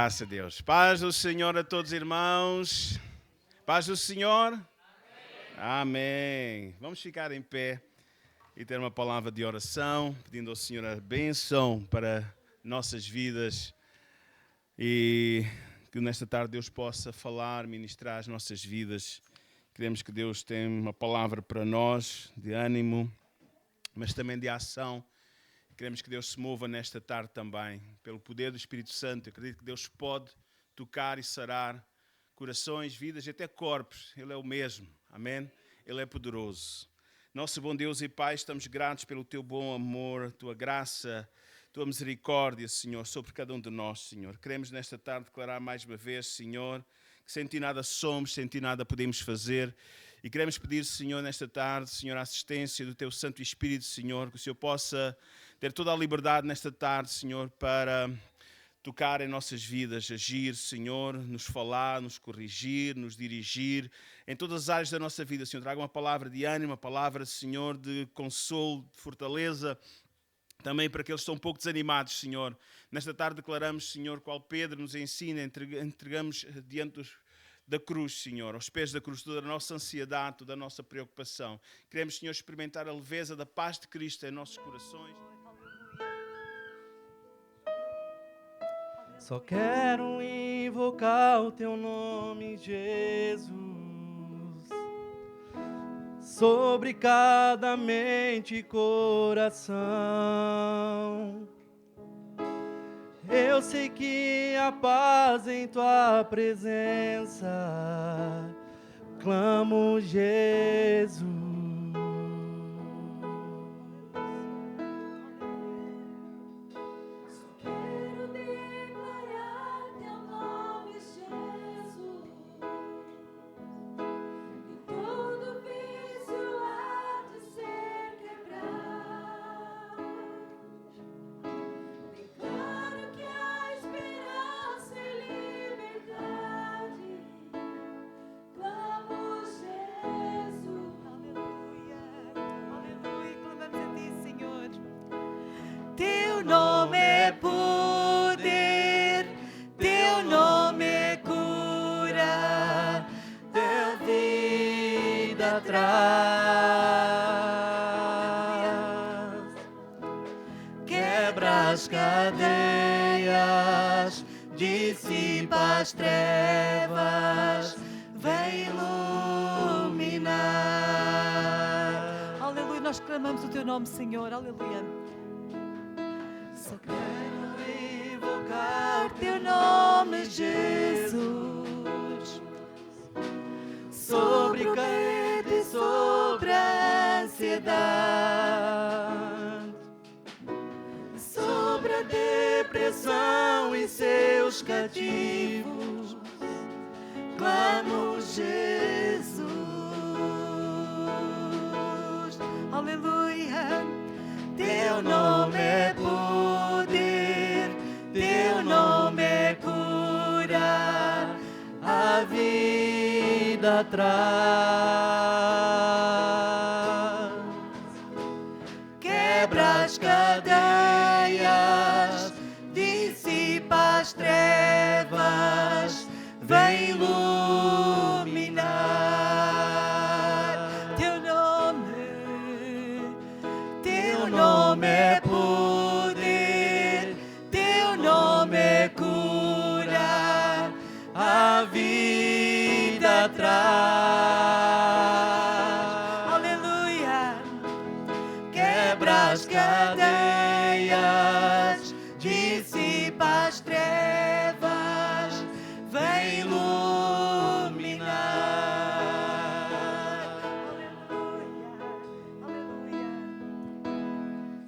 Graças a Deus. Paz do Senhor a todos, irmãos. Paz do Senhor. Amém. Amém. Vamos ficar em pé e ter uma palavra de oração, pedindo ao Senhor a bênção para nossas vidas e que nesta tarde Deus possa falar, ministrar as nossas vidas. Queremos que Deus tenha uma palavra para nós de ânimo, mas também de ação. Queremos que Deus se mova nesta tarde também, pelo poder do Espírito Santo. Eu acredito que Deus pode tocar e sarar corações, vidas e até corpos. Ele é o mesmo, amém? Ele é poderoso. Nosso bom Deus e Pai, estamos gratos pelo Teu bom amor, Tua graça, Tua misericórdia, Senhor, sobre cada um de nós, Senhor. Queremos nesta tarde declarar mais uma vez, Senhor, que sem Ti nada somos, sem Ti nada podemos fazer. E queremos pedir, Senhor, nesta tarde, Senhor, a assistência do Teu Santo Espírito, Senhor, que o Senhor possa ter toda a liberdade nesta tarde, Senhor, para tocar em nossas vidas, agir, Senhor, nos falar, nos corrigir, nos dirigir, em todas as áreas da nossa vida, Senhor. Traga uma palavra de ânimo, uma palavra, Senhor, de consolo, de fortaleza, também para aqueles que estão um pouco desanimados, Senhor. Nesta tarde declaramos, Senhor, qual Pedro nos ensina, entregamos diante da cruz, Senhor, aos pés da cruz, toda a nossa ansiedade, toda a nossa preocupação. Queremos, Senhor, experimentar a leveza da paz de Cristo em nossos corações. Só quero invocar o Teu nome, Jesus, sobre cada mente e coração. Eu sei que há paz em Tua presença, clamo, Jesus. Quebra as cadeias, dissipa as trevas, vem iluminar. Aleluia, nós clamamos o Teu nome, Senhor, aleluia. Só quero invocar Teu nome, Jesus, sobre o medo e sobre a ansiedade, sobre a depressão e seus cativos, clamo, Jesus. Aleluia. Teu nome é poder, Teu nome é cura, a vida traz. Quebra as cadeias, dissipa as trevas, vem iluminar. Teu nome é poder, Teu nome é cura, a vida traz. Aleluia. Quebra as cadeias, dissipa as trevas, vem iluminar.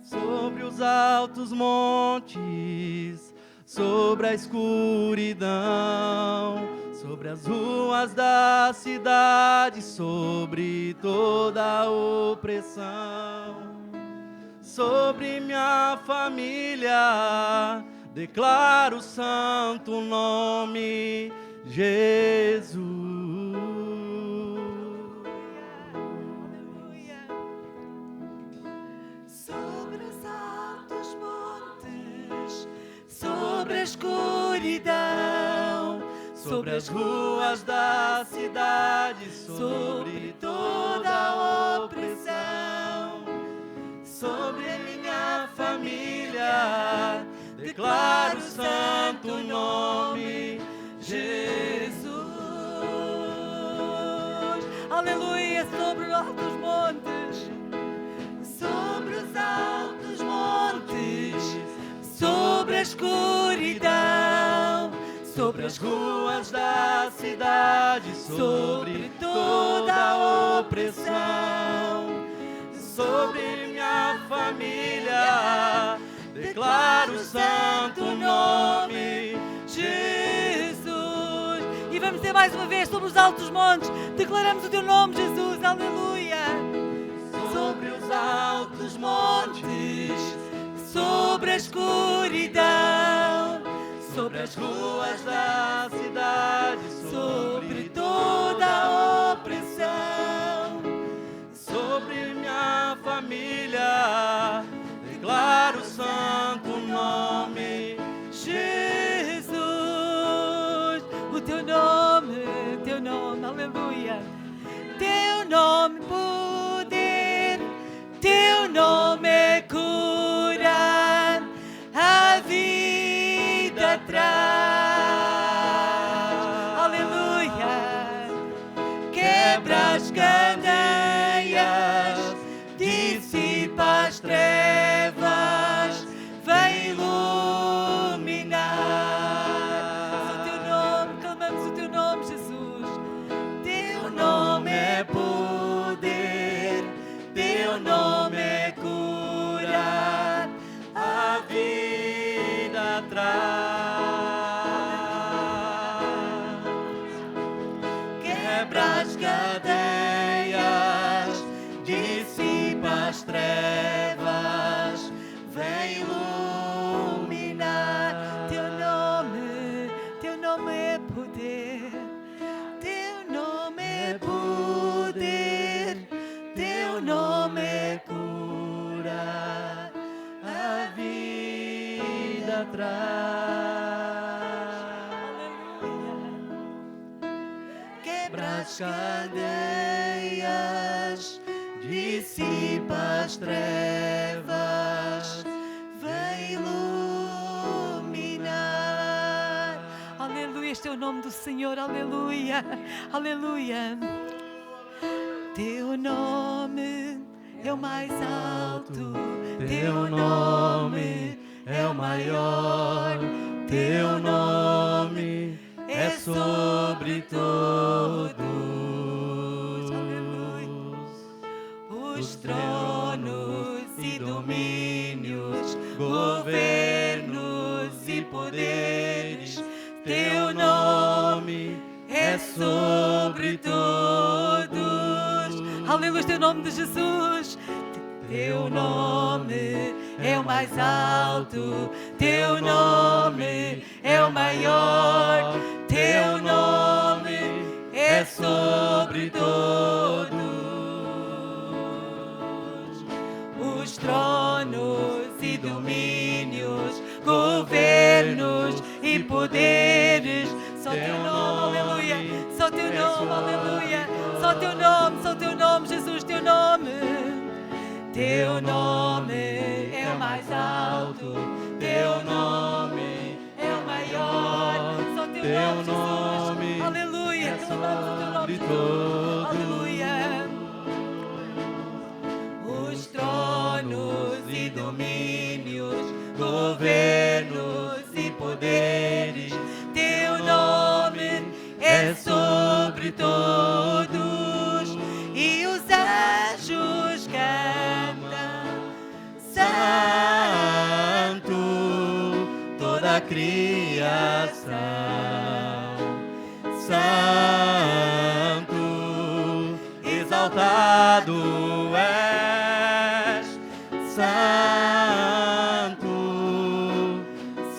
Sobre os altos montes, sobre a escuridão, sobre as ruas da cidade, sobre toda a opressão, sobre minha família, declaro o santo nome, Jesus. Sobre os altos montes, sobre a escuridão, sobre as ruas da cidade, sobre toda a opressão, sobre a minha família, declaro o santo nome, Jesus. Aleluia, sobre os altos montes, Sobre os altos montes, sobre a escuridão, sobre as ruas da cidade, sobre toda a opressão, sobre minha família, declaro o santo nome, Jesus. e vamos dizer mais uma vez, sobre os altos montes, declaramos o teu nome, Jesus, aleluia. Sobre os altos montes, sobre a escuridão, sobre as ruas da cidade, sobre toda a opressão, sobre minha família, declaro o santo nome, Jesus. O teu nome, aleluia. Teu nome, poder, teu nome é cura, a vida traz. Aleluia. Quebra as cadeias, dissipa as trevas, vem iluminar. O teu nome, clamamos o teu nome, Jesus. Teu nome é poder, teu nome é cura, A vida traz. Quebra as cadeias, dissipa as trevas, vem iluminar. Teu nome é poder, teu nome é poder, teu nome é Cura, a vida traz. Quebra as cadeias, dissipa as trevas, vem iluminar. Aleluia, este é o nome do Senhor, aleluia, aleluia. Teu nome é o mais alto, Teu nome é o maior, teu nome é sobre todos. os tronos e domínios, governos e poderes, teu nome é sobre todos. Aleluia, teu nome de Jesus. Teu nome é o mais alto, teu nome é o maior, teu nome é sobre todos. Os tronos e domínios, governos e poderes, só teu nome, aleluia, só teu nome, aleluia, só teu nome, Jesus, teu nome. Teu nome é o mais alto, teu nome é o maior, só teu nome, Jesus, aleluia, clamamos o teu nome, Jesus, aleluia. Os tronos e domínios, governos e poderes, teu nome é sobre todos, e os anjos cantam, Santo, toda a criação, Santo, exaltado és, Santo,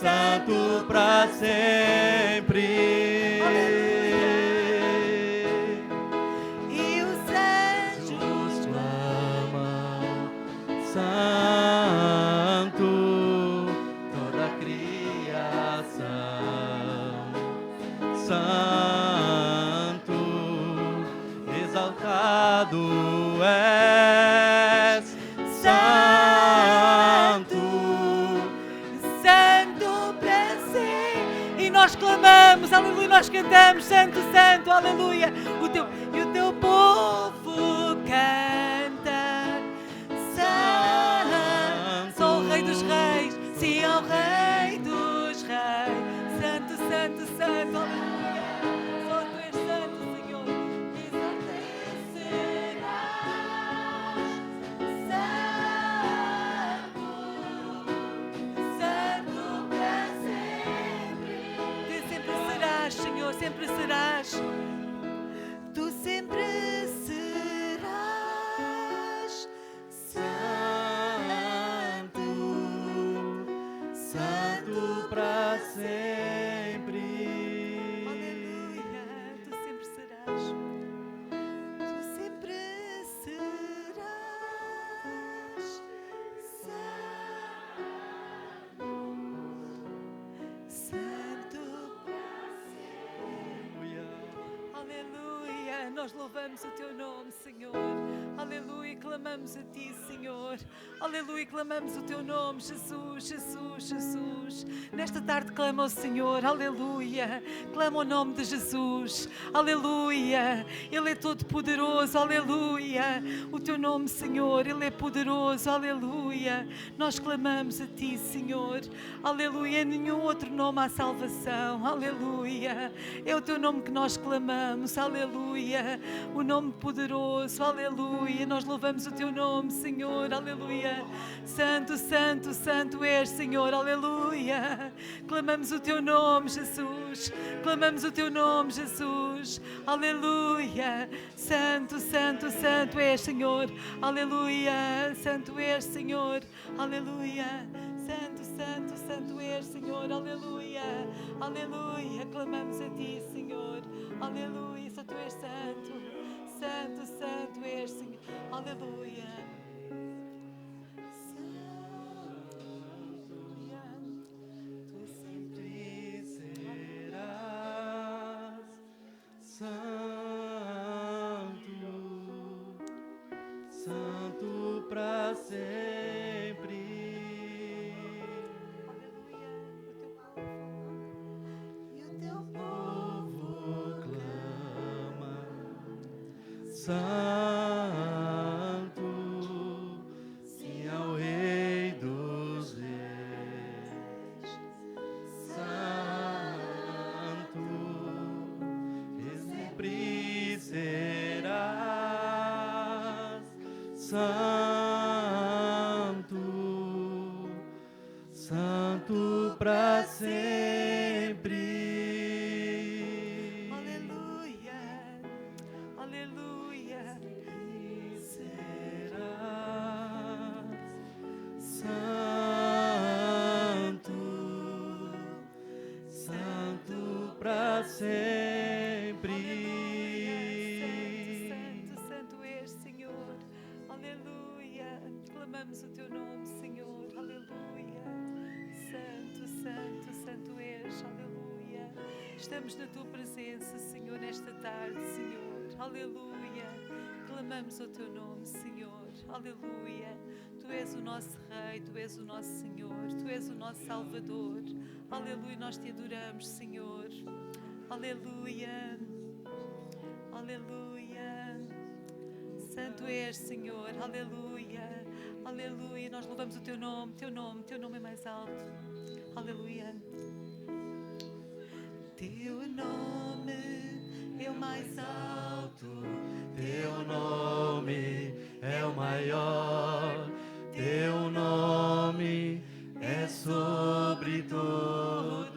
Santo para sempre. e os anjos Clamam, Santo, toda a criação, Santo. nós clamamos, aleluia, nós cantamos, Santo, Santo, aleluia. E o teu povo canta, Santo, sou o Rei dos Reis, sim, é o Rei dos Reis. Santo, Santo, Santo, aleluia. Só tu és santo, Senhor. E só tu serás santo, santo para sempre. Tu sempre serás, Senhor, sempre serás. Tu sempre serás santo, Santo para sempre. aleluia. Tu sempre serás. Tu sempre serás santo para sempre. Aleluia. Nós louvamos o teu nome, Senhor. Aleluia. Clamamos a ti, Senhor. Aleluia. Clamamos o teu nome, Jesus, Jesus, Jesus. Nesta tarde clama ao Senhor. Aleluia. Clama o nome de Jesus. Aleluia. Ele é todo poderoso. Aleluia. O teu nome, Senhor, Ele é poderoso. Aleluia. Nós clamamos a ti, Senhor. Aleluia. Em nenhum outro nome há salvação. Aleluia. É o teu nome que nós clamamos. Aleluia. O nome poderoso. Aleluia. Nós louvamos o teu nome, Senhor. Aleluia. Santo, Santo, Santo és, Senhor. Aleluia. Clamamos o teu nome, Jesus. Clamamos o teu nome, Jesus. Aleluia. Santo, Santo, Santo és, Senhor. Aleluia. Santo és, Senhor. Aleluia. Santo, Santo, Santo és, Senhor. Aleluia. Aleluia. Clamamos a ti, Senhor. Aleluia. Só tu és santo. Santo, Santo és, Senhor. Aleluia. Tu sempre serás santo, santo para sempre. E o teu Povo clama, santo, sim ao Rei dos Reis. Santo, e sempre serás santo, santo para sempre. aleluia. Aleluia. Serás santo, santo para sempre. Santo, Santo és, Senhor. Aleluia. Clamamos o teu nome, Senhor. Aleluia. Santo, Santo, Santo és. Aleluia. Estamos na tua presença, Senhor, nesta tarde, Senhor. Aleluia. Clamamos o teu nome, Senhor. Aleluia. Tu és o nosso Rei, tu és o nosso Senhor, tu és o nosso Salvador. Aleluia. Nós te adoramos, Senhor. Aleluia. Aleluia. Santo és, Senhor. Aleluia. Aleluia. Nós louvamos o teu nome, teu nome é mais alto. Aleluia. Teu nome é o mais alto. Teu nome é o maior, teu nome é sobre todos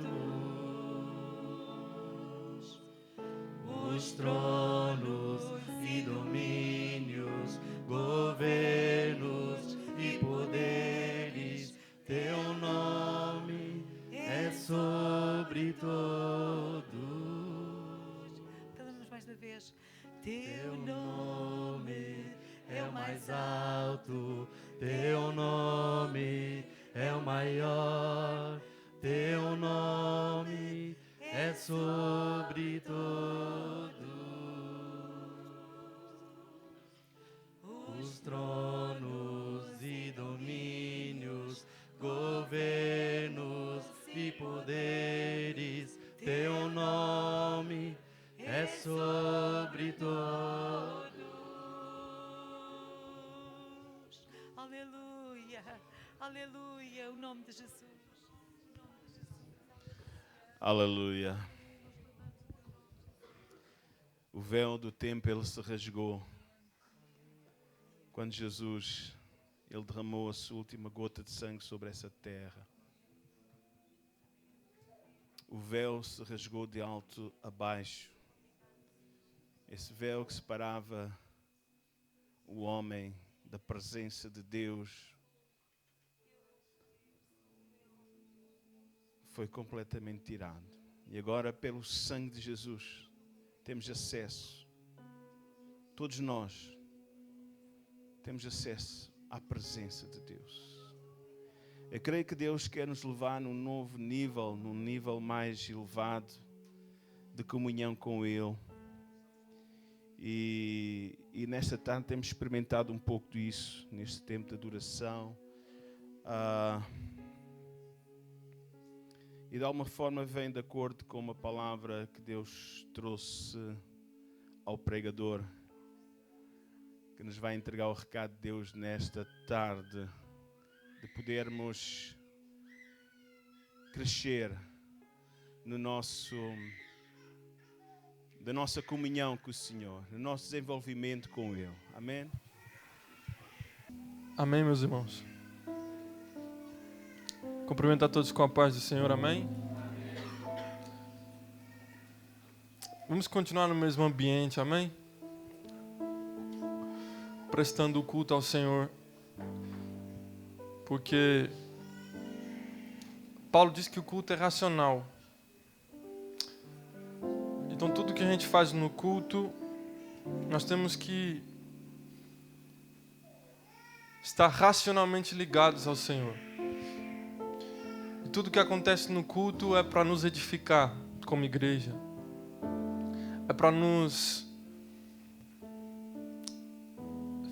os tronos e domínios, governos e poderes. Teu nome é sobre todos. Cantamos mais uma vez. Teu nome é o mais alto, teu nome é o maior, teu nome é sobre todos os tronos e domínios, governos e poderes. teu nome é sobre todos. Aleluia, aleluia, o nome de Jesus. Aleluia. O véu do templo ele se rasgou quando Jesus ele derramou a sua última gota de sangue sobre essa terra. O véu se rasgou de alto a baixo. Esse véu que separava o homem da presença de Deus foi completamente tirado. E agora, pelo sangue de Jesus, temos acesso. Todos nós temos acesso à presença de Deus. Eu creio que Deus quer nos levar num novo nível, num nível mais elevado de comunhão com Ele. E nesta tarde temos experimentado um pouco disso, neste tempo de adoração. E de alguma forma vem de acordo com uma palavra que Deus trouxe ao pregador, que nos vai entregar o recado de Deus nesta tarde, de podermos crescer no da nossa comunhão com o Senhor, no nosso desenvolvimento com Ele. Amém? Amém, meus irmãos. Cumprimento a todos com a paz do Senhor, amém? Vamos continuar no mesmo ambiente, amém? Prestando o culto ao Senhor. Porque Paulo diz que o culto é racional. Então tudo que a gente faz no culto, nós temos que estar racionalmente ligados ao Senhor. E tudo que acontece no culto é para nos edificar como igreja. É para nos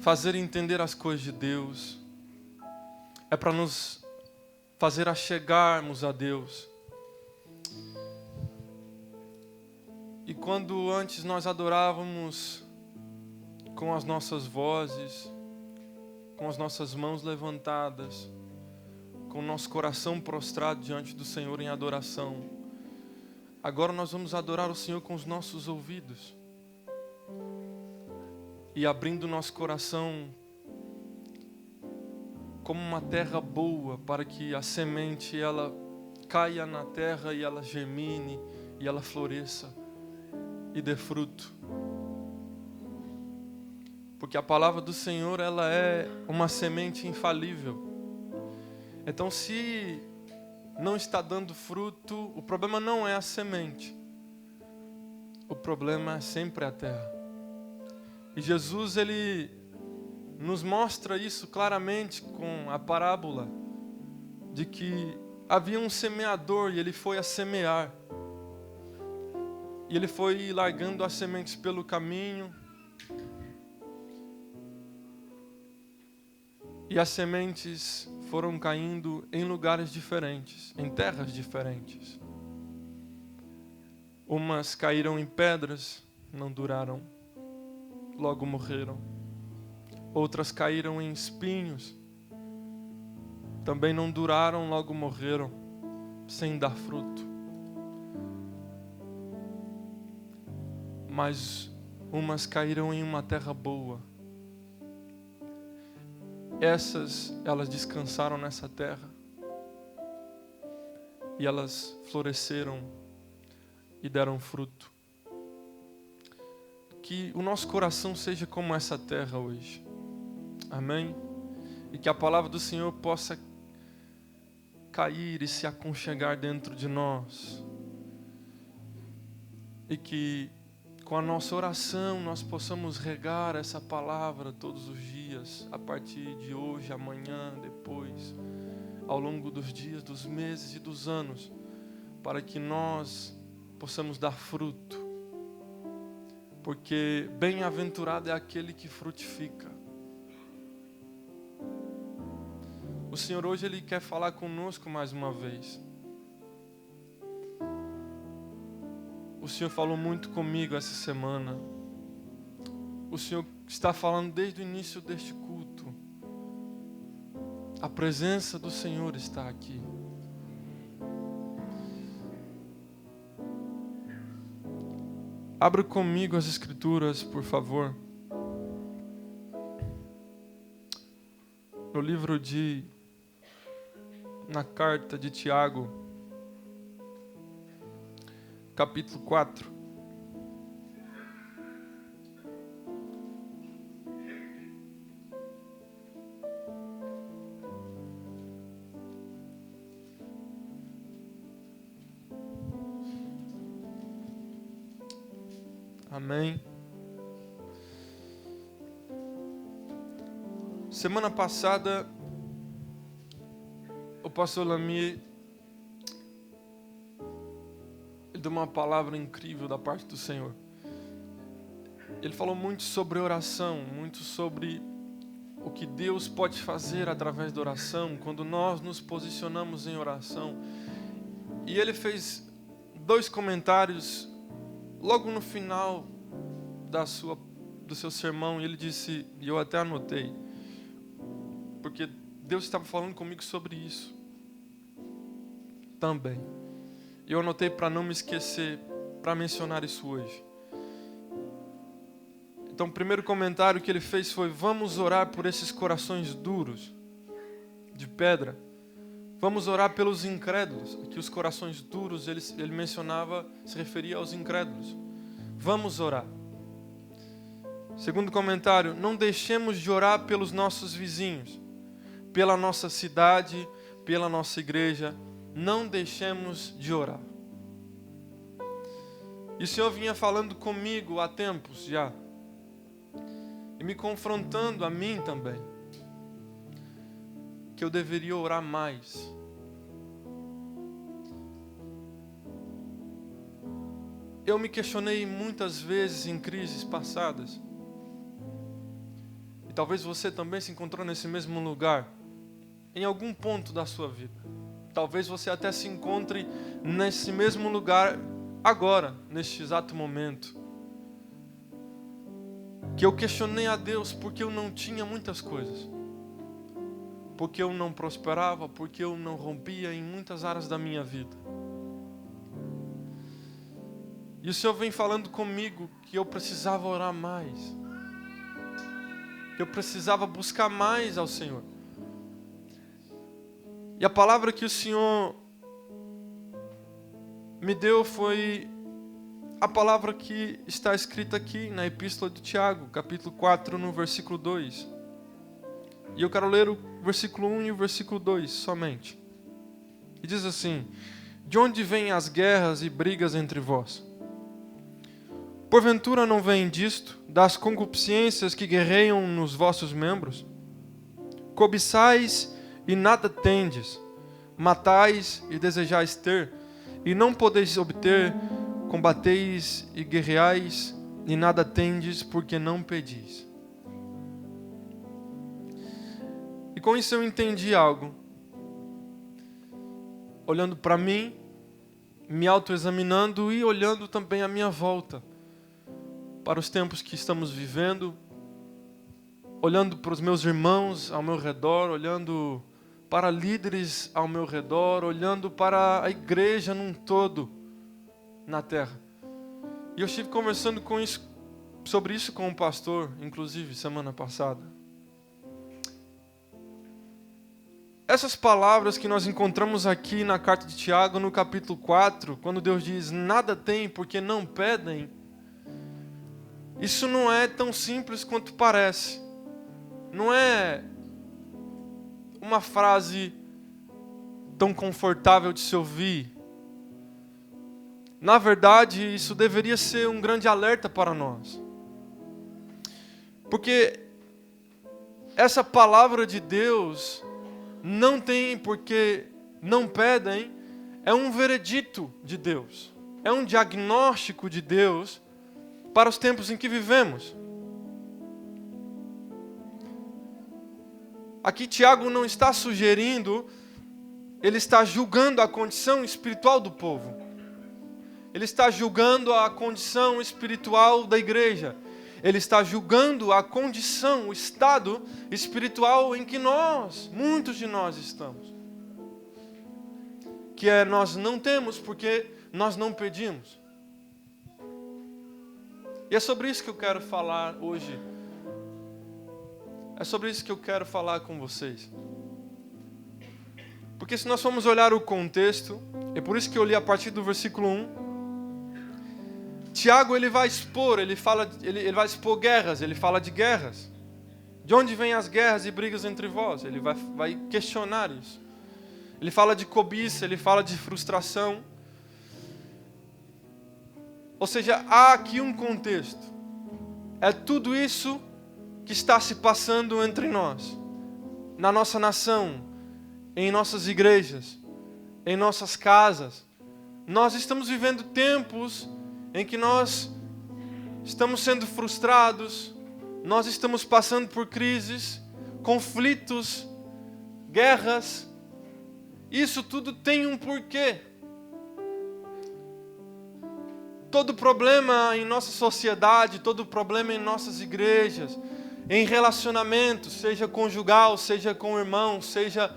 fazer entender as coisas de Deus. É para nos fazer achegarmos a Deus. E quando antes nós adorávamos com as nossas vozes, com as nossas mãos levantadas, com o nosso coração prostrado diante do Senhor em adoração, agora nós vamos adorar o Senhor com os nossos ouvidos e abrindo o nosso coração como uma terra boa, para que a semente ela caia na terra e ela germine e ela floresça e dê fruto. Porque a palavra do Senhor ela é uma semente infalível. Então, se não está dando fruto, o problema não é a semente. O problema é sempre a terra. E Jesus ele nos mostra isso claramente com a parábola de que havia um semeador e ele foi a semear. E ele foi largando as sementes pelo caminho. E as sementes foram caindo em lugares diferentes, em terras diferentes. Umas caíram em pedras, não duraram, logo morreram. Outras caíram em espinhos, também não duraram, logo morreram, sem dar fruto. Mas umas caíram em uma terra boa. Elas descansaram nessa terra. E elas floresceram e deram fruto. Que o nosso coração seja como essa terra hoje. Amém? E que a palavra do Senhor possa cair e se aconchegar dentro de nós. E que com a nossa oração nós possamos regar essa palavra todos os dias, a partir de hoje, amanhã, depois, ao longo dos dias, dos meses e dos anos, para que nós possamos dar fruto. Porque bem-aventurado é aquele que frutifica. O Senhor hoje Ele quer falar conosco mais uma vez. O Senhor falou muito comigo essa semana. O Senhor está falando desde o início deste culto. A presença do Senhor está aqui. Abra comigo as Escrituras, por favor. No livro na carta de Tiago, capítulo 4. Amém. Semana passada, o pastor Lamy deu uma palavra incrível da parte do Senhor. Ele falou muito sobre oração, muito sobre o que Deus pode fazer através da oração, quando nós nos posicionamos em oração. E ele fez 2 comentários logo no final do seu sermão. Ele disse, e eu até anotei, porque Deus estava falando comigo sobre isso também. Eu anotei para não me esquecer, para mencionar isso hoje. Então, o primeiro comentário que ele fez foi: vamos orar por esses corações duros, de pedra. Vamos orar pelos incrédulos. Aqui os corações duros, ele mencionava, se referia aos incrédulos. Vamos orar. Segundo comentário: não deixemos de orar pelos nossos vizinhos, pela nossa cidade, pela nossa igreja. Não deixemos de orar. E o Senhor vinha falando comigo há tempos já, e me confrontando a mim também, que eu deveria orar mais. Eu me questionei muitas vezes em crises passadas, e talvez você também se encontrou nesse mesmo lugar, em algum ponto da sua vida. Talvez você até se encontre nesse mesmo lugar agora, neste exato momento. Que eu questionei a Deus porque eu não tinha muitas coisas. Porque eu não prosperava, porque eu não rompia em muitas áreas da minha vida. E o Senhor vem falando comigo que eu precisava orar mais. Que eu precisava buscar mais ao Senhor. E a palavra que o Senhor me deu foi a palavra que está escrita aqui na Epístola de Tiago, capítulo 4, no versículo 2. E eu quero ler o versículo 1 e o versículo 2 somente. E diz assim: de onde vêm as guerras e brigas entre vós? Porventura não vem disto, das concupiscências que guerreiam nos vossos membros? Cobiçais e nada tendes, matais e desejais ter, e não podeis obter, combateis e guerreais, e nada tendes, porque não pedis. E com isso eu entendi algo. Olhando para mim, me autoexaminando e olhando também à minha volta, para os tempos que estamos vivendo, olhando para os meus irmãos ao meu redor, olhando para líderes ao meu redor, olhando para a igreja num todo na terra. E eu estive conversando sobre isso com o pastor, inclusive, semana passada. Essas palavras que nós encontramos aqui na carta de Tiago, no capítulo 4, quando Deus diz, nada tem porque não pedem, isso não é tão simples quanto parece. Não é uma frase tão confortável de se ouvir. Na verdade, isso deveria ser um grande alerta para nós. Porque essa palavra de Deus, não tem porque não pedem, é um veredito de Deus. É um diagnóstico de Deus para os tempos em que vivemos. Aqui Tiago não está sugerindo, ele está julgando a condição espiritual do povo. Ele está julgando a condição espiritual da igreja. Ele está julgando a condição, o estado espiritual em que muitos de nós estamos. Que é nós não temos porque nós não pedimos. E é sobre isso que eu quero falar hoje. É sobre isso que eu quero falar com vocês. Porque se nós formos olhar o contexto, é por isso que eu li a partir do versículo 1. Tiago ele vai expor guerras, ele fala de guerras. De onde vêm as guerras e brigas entre vós? Ele vai questionar isso. Ele fala de cobiça, ele fala de frustração. Ou seja, há aqui um contexto. É tudo isso que está se passando entre nós, na nossa nação, em nossas igrejas, em nossas casas. Nós estamos vivendo tempos em que nós estamos sendo frustrados, nós estamos passando por crises, conflitos, guerras. Isso tudo tem um porquê. Todo problema em nossa sociedade, todo problema em nossas igrejas, em relacionamentos, seja conjugal, seja com irmãos, seja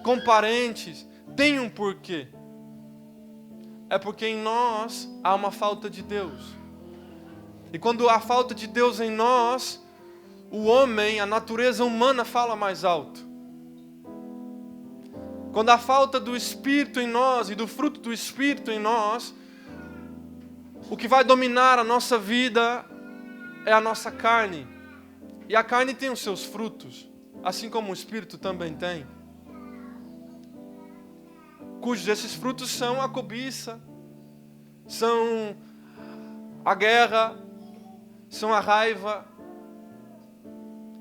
com parentes, tem um porquê. É porque em nós há uma falta de Deus. E quando há falta de Deus em nós, o homem, a natureza humana fala mais alto. Quando há falta do Espírito em nós e do fruto do Espírito em nós, o que vai dominar a nossa vida é a nossa carne. E a carne tem os seus frutos, assim como o Espírito também tem. Cujos esses frutos são a cobiça, são a guerra, são a raiva,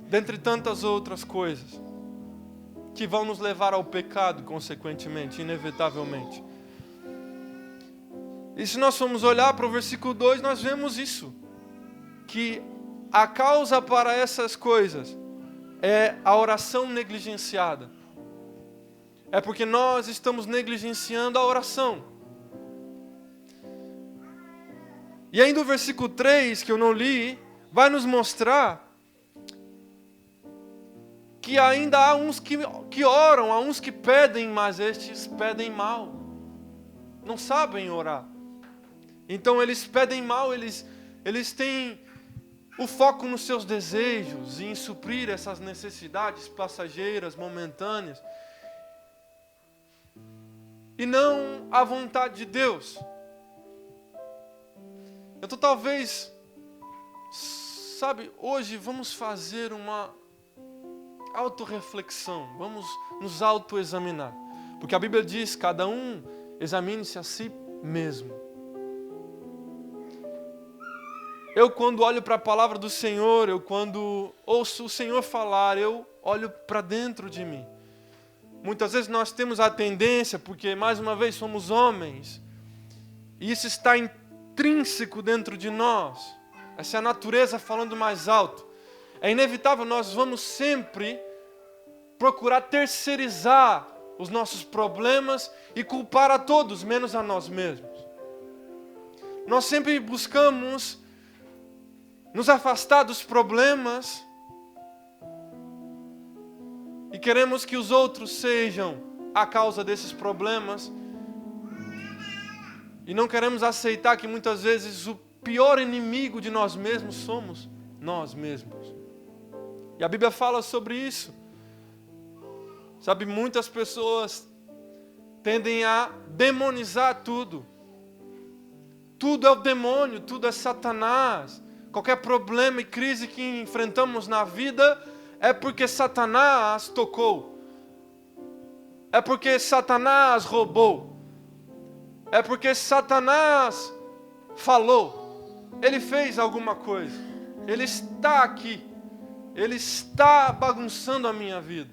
dentre tantas outras coisas, que vão nos levar ao pecado, consequentemente, inevitavelmente. E se nós formos olhar para o versículo 2, nós vemos isso, que a causa para essas coisas é a oração negligenciada. É porque nós estamos negligenciando a oração. E ainda o versículo 3, que eu não li, vai nos mostrar que ainda há uns que oram, há uns que pedem, mas estes pedem mal. Não sabem orar. Então eles pedem mal, eles têm o foco nos seus desejos, em suprir essas necessidades passageiras, momentâneas. E não a vontade de Deus. Então talvez, hoje vamos fazer uma autorreflexão, vamos nos autoexaminar. Porque a Bíblia diz, cada um examine-se a si mesmo. Eu quando olho para a palavra do Senhor, eu quando ouço o Senhor falar, eu olho para dentro de mim. Muitas vezes nós temos a tendência, porque mais uma vez somos homens, e isso está intrínseco dentro de nós, essa é a natureza falando mais alto. É inevitável, nós vamos sempre procurar terceirizar os nossos problemas e culpar a todos, menos a nós mesmos. Nós sempre buscamos nos afastar dos problemas e queremos que os outros sejam a causa desses problemas. E não queremos aceitar que muitas vezes o pior inimigo de nós mesmos somos nós mesmos. E a Bíblia fala sobre isso. Muitas pessoas tendem a demonizar tudo. Tudo é o demônio, tudo é Satanás. Qualquer problema e crise que enfrentamos na vida é porque Satanás tocou. É porque Satanás roubou. É porque Satanás falou. Ele fez alguma coisa. Ele está aqui. Ele está bagunçando a minha vida.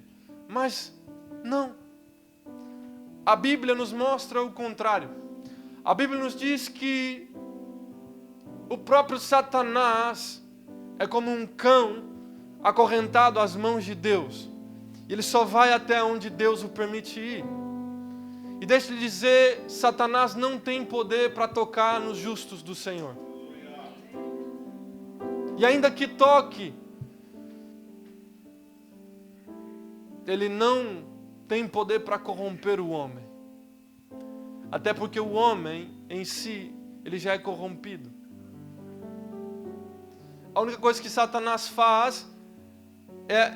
Mas não. A Bíblia nos mostra o contrário. A Bíblia nos diz que o próprio Satanás é como um cão acorrentado às mãos de Deus. Ele só vai até onde Deus o permite ir. E deixa eu dizer, Satanás não tem poder para tocar nos justos do Senhor. E ainda que toque, ele não tem poder para corromper o homem. Até porque o homem em si, ele já é corrompido. A única coisa que Satanás faz é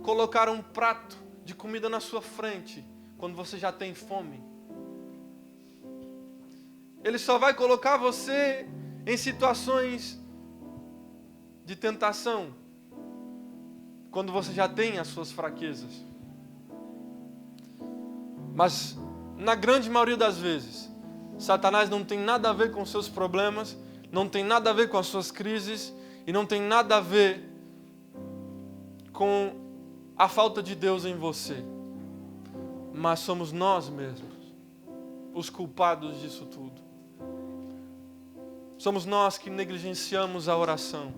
colocar um prato de comida na sua frente quando você já tem fome. Ele só vai colocar você em situações de tentação quando você já tem as suas fraquezas. Mas na grande maioria das vezes, Satanás não tem nada a ver com seus problemas, não tem nada a ver com as suas crises e não tem nada a ver com a falta de Deus em você. Mas somos nós mesmos os culpados disso tudo. Somos nós que negligenciamos a oração.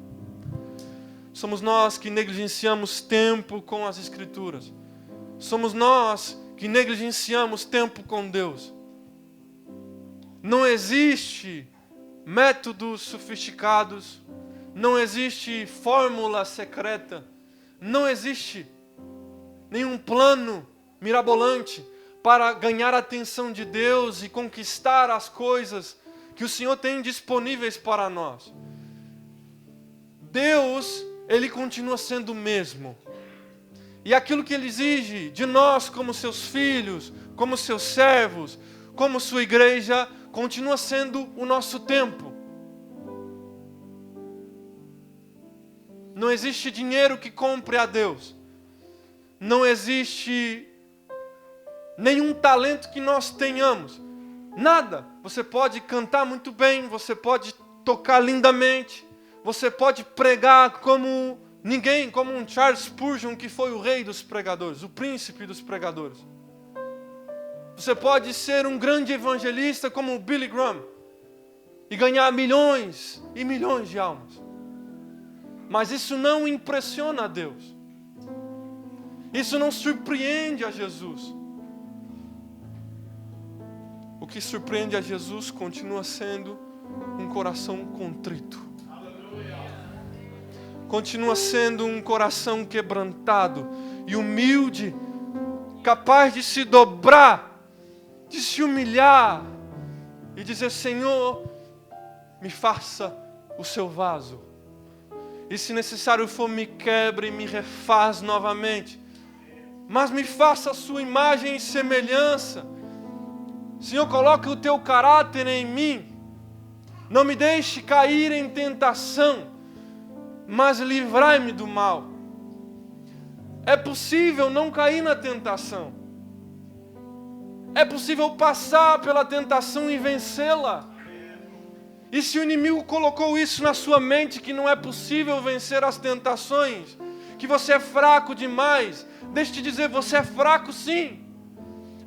Somos nós que negligenciamos tempo com as Escrituras. Somos nós que negligenciamos tempo com Deus. Não existe métodos sofisticados, não existe fórmula secreta, não existe nenhum plano mirabolante para ganhar a atenção de Deus e conquistar as coisas que o Senhor tem disponíveis para nós. Deus, Ele continua sendo o mesmo. E aquilo que Ele exige de nós como seus filhos, como seus servos, como sua igreja, continua sendo o nosso tempo. Não existe dinheiro que compre a Deus. Não existe nenhum talento que nós tenhamos. Nada. Você pode cantar muito bem, você pode tocar lindamente, você pode pregar como ninguém, como um Charles Spurgeon, que foi o rei dos pregadores, o príncipe dos pregadores. Você pode ser um grande evangelista como o Billy Graham e ganhar milhões e milhões de almas. Mas isso não impressiona a Deus. Isso não surpreende a Jesus. O que surpreende a Jesus continua sendo um coração contrito. Continua sendo um coração quebrantado e humilde, capaz de se dobrar, de se humilhar e dizer: Senhor, me faça o seu vaso. E se necessário for, me quebre e me refaz novamente. Mas me faça a sua imagem e semelhança. Senhor, coloque o teu caráter em mim. Não me deixe cair em tentação, mas livrai-me do mal. É possível não cair na tentação. É possível passar pela tentação e vencê-la. E se o inimigo colocou isso na sua mente, que não é possível vencer as tentações, que você é fraco demais, deixa eu te dizer, você é fraco sim.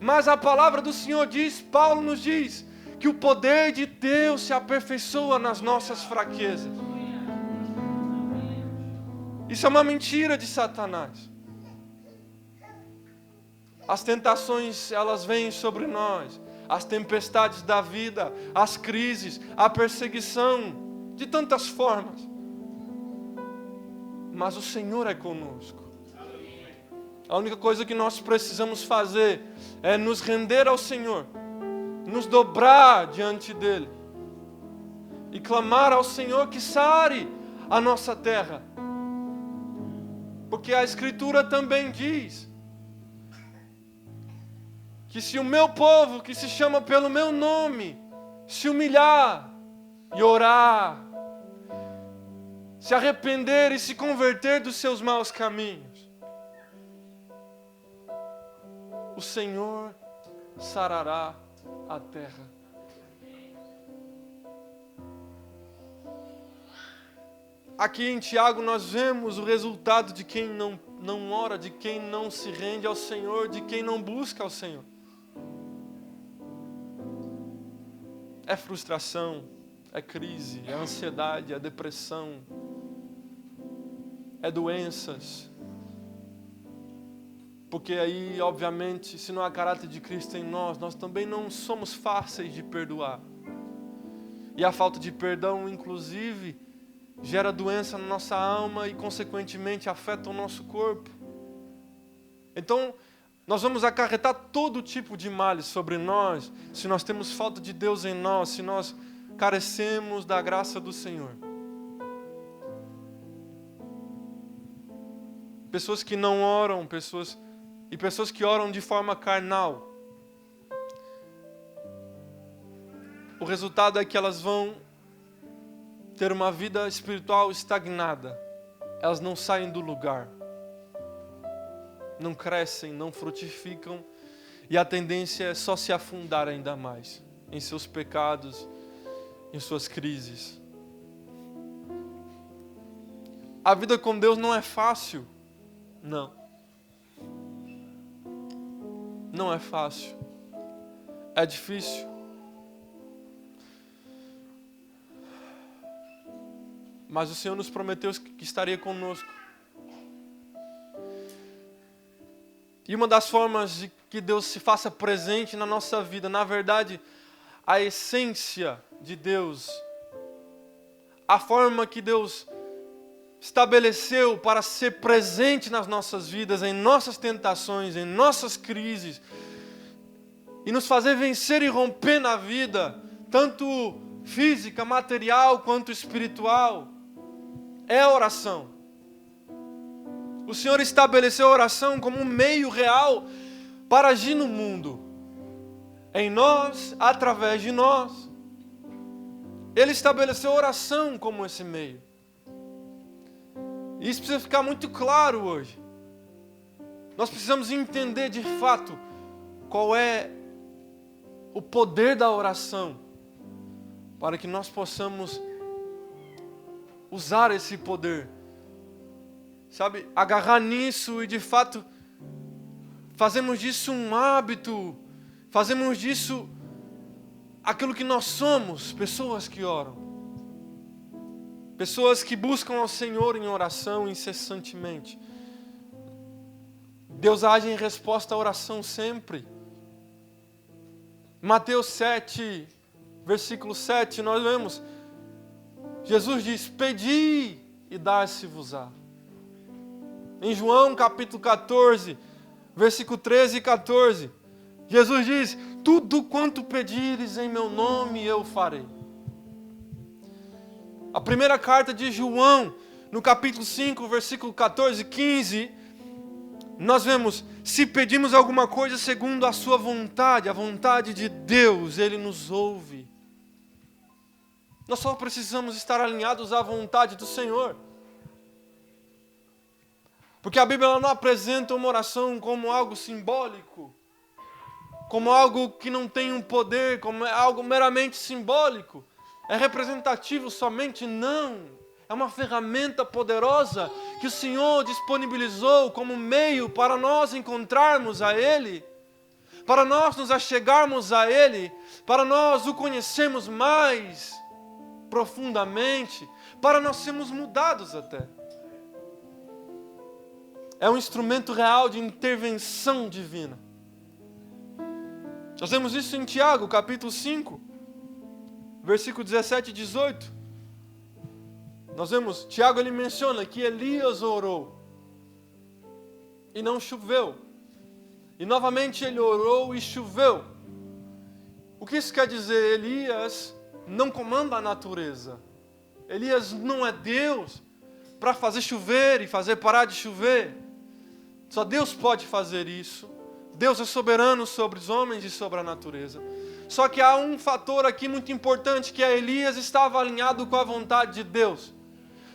Mas a palavra do Senhor diz, Paulo nos diz, que o poder de Deus se aperfeiçoa nas nossas fraquezas. Isso é uma mentira de Satanás. As tentações, elas vêm sobre nós. As tempestades da vida, as crises, a perseguição, de tantas formas. Mas o Senhor é conosco. A única coisa que nós precisamos fazer é nos render ao Senhor, nos dobrar diante dEle e clamar ao Senhor que sare a nossa terra. Porque a Escritura também diz que se o meu povo, que se chama pelo meu nome, se humilhar e orar, se arrepender e se converter dos seus maus caminhos, o Senhor sarará a terra. Aqui em Tiago nós vemos o resultado de quem não ora, de quem não se rende ao Senhor, de quem não busca ao Senhor. É frustração, é crise, é ansiedade, é depressão, é doenças, Porque aí, obviamente, se não há caráter de Cristo em nós, nós também não somos fáceis de perdoar. E a falta de perdão, inclusive, gera doença na nossa alma e, consequentemente, afeta o nosso corpo. Então, nós vamos acarretar todo tipo de males sobre nós, se nós temos falta de Deus em nós, se nós carecemos da graça do Senhor. Pessoas que não oram, pessoas que oram de forma carnal. O resultado é que elas vão ter uma vida espiritual estagnada. Elas não saem do lugar. Não crescem, não frutificam. E a tendência é só se afundar ainda mais em seus pecados, em suas crises. A vida com Deus não é fácil. Não. Não é fácil. É difícil. Mas o Senhor nos prometeu que estaria conosco. E uma das formas de que Deus se faça presente na nossa vida, na verdade, a essência de Deus, a forma que Deus estabeleceu para ser presente nas nossas vidas, em nossas tentações, em nossas crises, e nos fazer vencer e romper na vida, tanto física, material, quanto espiritual, é a oração. O Senhor estabeleceu a oração como um meio real para agir no mundo, em nós, através de nós. Ele estabeleceu a oração como esse meio. E isso precisa ficar muito claro hoje. Nós precisamos entender de fato qual é o poder da oração, para que nós possamos usar esse poder, sabe, agarrar nisso e de fato fazemos disso um hábito, fazemos disso aquilo que nós somos, pessoas que oram. Pessoas que buscam ao Senhor em oração incessantemente. Deus age em resposta à oração sempre. Mateus 7, versículo 7, nós vemos, Jesus diz, pedi e dar-se-vos-á. Em João capítulo 14, versículo 13 e 14, Jesus diz, tudo quanto pedires em meu nome eu farei. A primeira carta de João, no capítulo 5, versículo 14 e 15, nós vemos, se pedimos alguma coisa segundo a sua vontade, a vontade de Deus, Ele nos ouve. Nós só precisamos estar alinhados à vontade do Senhor. Porque a Bíblia ela não apresenta uma oração como algo simbólico, como algo que não tem um poder, como algo meramente simbólico. É representativo somente? Não. É uma ferramenta poderosa que o Senhor disponibilizou como meio para nós encontrarmos a Ele, para nós nos achegarmos a Ele, para nós o conhecermos mais profundamente, para nós sermos mudados até. É um instrumento real de intervenção divina. Nós vemos isso em Tiago, capítulo 5. Versículo 17 e 18. Nós vemos, Tiago ele menciona que Elias orou e não choveu. E novamente ele orou e choveu. O que isso quer dizer? Elias não comanda a natureza. Elias não é Deus para fazer chover e fazer parar de chover. Só Deus pode fazer isso. Deus é soberano sobre os homens e sobre a natureza. Só que há um fator aqui muito importante, que é Elias estava alinhado com a vontade de Deus.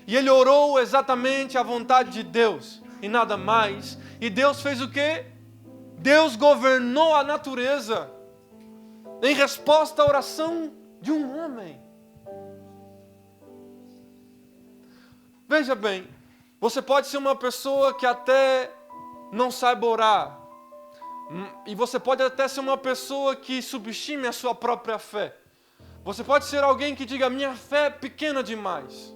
E ele orou exatamente a vontade de Deus, e nada mais. E Deus fez o quê? Deus governou a natureza, em resposta à oração de um homem. Veja bem, você pode ser uma pessoa que até não saiba orar, e você pode até ser uma pessoa que subestime a sua própria fé. Você pode ser alguém que diga, minha fé é pequena demais.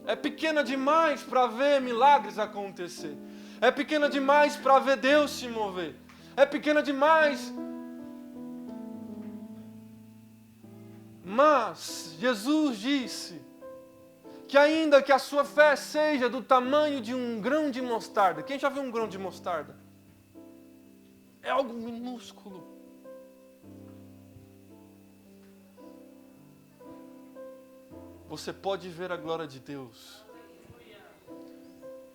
É pequena demais para ver milagres acontecer. É pequena demais para ver Deus se mover. É pequena demais. Mas Jesus disse que ainda que a sua fé seja do tamanho de um grão de mostarda. Quem já viu um grão de mostarda? É algo minúsculo. Você pode ver a glória de Deus.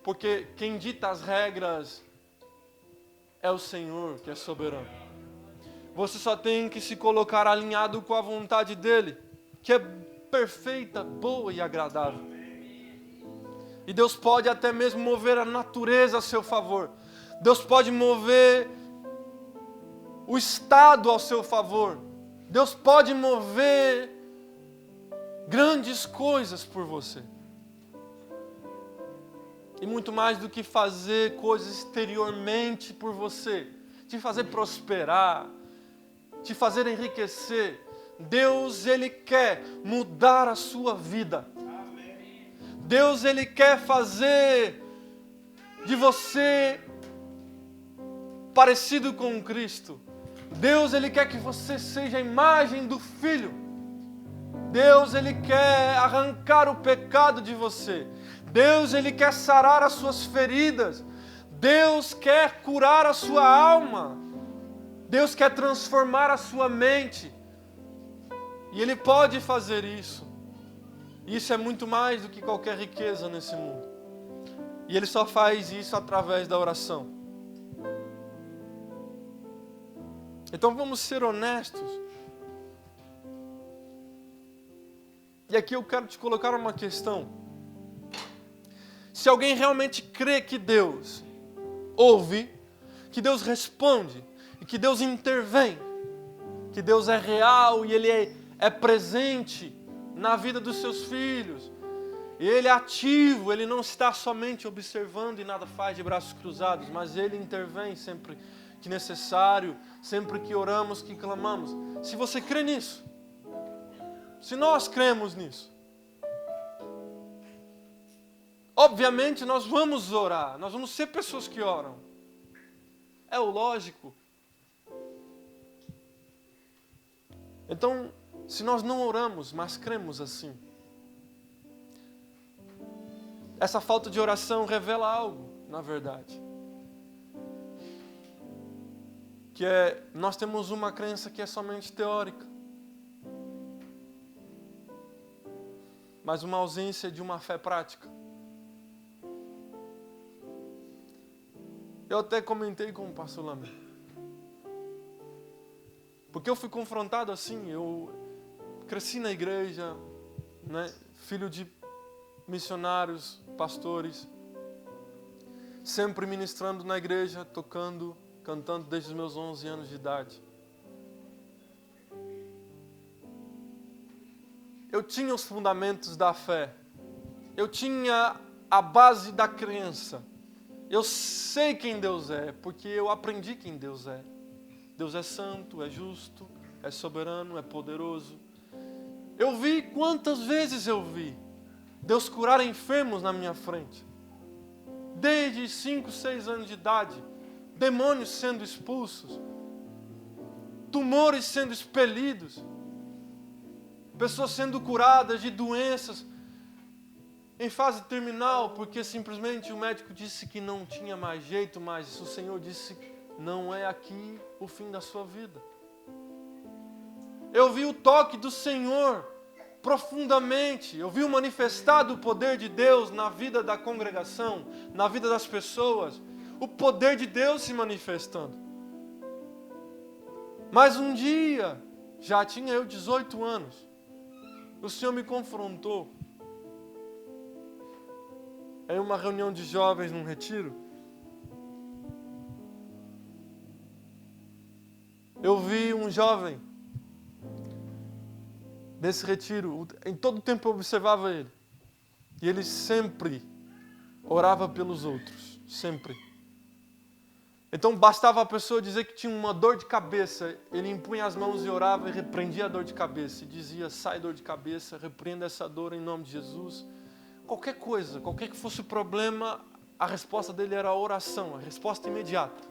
Porque quem dita as regras é o Senhor, que é soberano. Você só tem que se colocar alinhado com a vontade dEle, que é perfeita, boa e agradável. E Deus pode até mesmo mover a natureza a seu favor. Deus pode mover o estado ao seu favor. Deus pode mover grandes coisas por você. E muito mais do que fazer coisas exteriormente por você, te fazer prosperar, te fazer enriquecer. Deus, Ele quer mudar a sua vida. Deus, Ele quer fazer de você parecido com Cristo. Deus, Ele quer que você seja a imagem do Filho. Deus, Ele quer arrancar o pecado de você. Deus, Ele quer sarar as suas feridas. Deus quer curar a sua alma. Deus quer transformar a sua mente. E Ele pode fazer isso. Isso é muito mais do que qualquer riqueza nesse mundo. E Ele só faz isso através da oração. Então vamos ser honestos. E aqui eu quero te colocar uma questão. Se alguém realmente crê que Deus ouve, que Deus responde, e que Deus intervém, que Deus é real e Ele é presente na vida dos seus filhos, e Ele é ativo, Ele não está somente observando e nada faz de braços cruzados, mas Ele intervém sempre que necessário, sempre que oramos, que clamamos. Se você crê nisso, se nós cremos nisso, obviamente nós vamos orar, nós vamos ser pessoas que oram. É o lógico. Então, se nós não oramos, mas cremos assim, essa falta de oração revela algo, na verdade. Que nós temos uma crença que é somente teórica, mas uma ausência de uma fé prática. Eu até comentei com o pastor Lame, porque eu fui confrontado assim. Eu cresci na igreja, né, filho de missionários, pastores, sempre ministrando na igreja, tocando, cantando desde os meus 11 anos de idade. Eu tinha os fundamentos da fé, eu tinha a base da crença. Eu sei quem Deus é, porque eu aprendi quem Deus é. Deus é santo, é justo, é soberano, é poderoso. Eu vi, quantas vezes eu vi Deus curar enfermos na minha frente. Desde 5, 6 anos de idade, demônios sendo expulsos, tumores sendo expelidos, pessoas sendo curadas de doenças em fase terminal, porque simplesmente o médico disse que não tinha mais jeito, mas o Senhor disse: não é aqui o fim da sua vida. Eu vi o toque do Senhor profundamente, eu vi o manifestado o poder de Deus na vida da congregação, na vida das pessoas, o poder de Deus se manifestando. Mas um dia, já tinha eu 18 anos, o Senhor me confrontou em uma reunião de jovens num retiro. Eu vi um jovem nesse retiro, em todo o tempo eu observava ele, e ele sempre orava pelos outros, sempre. Então bastava a pessoa dizer que tinha uma dor de cabeça, ele impunha as mãos e orava e repreendia a dor de cabeça, e dizia: sai dor de cabeça, repreenda essa dor em nome de Jesus. Qualquer coisa, qualquer que fosse o problema, a resposta dele era a oração, a resposta imediata.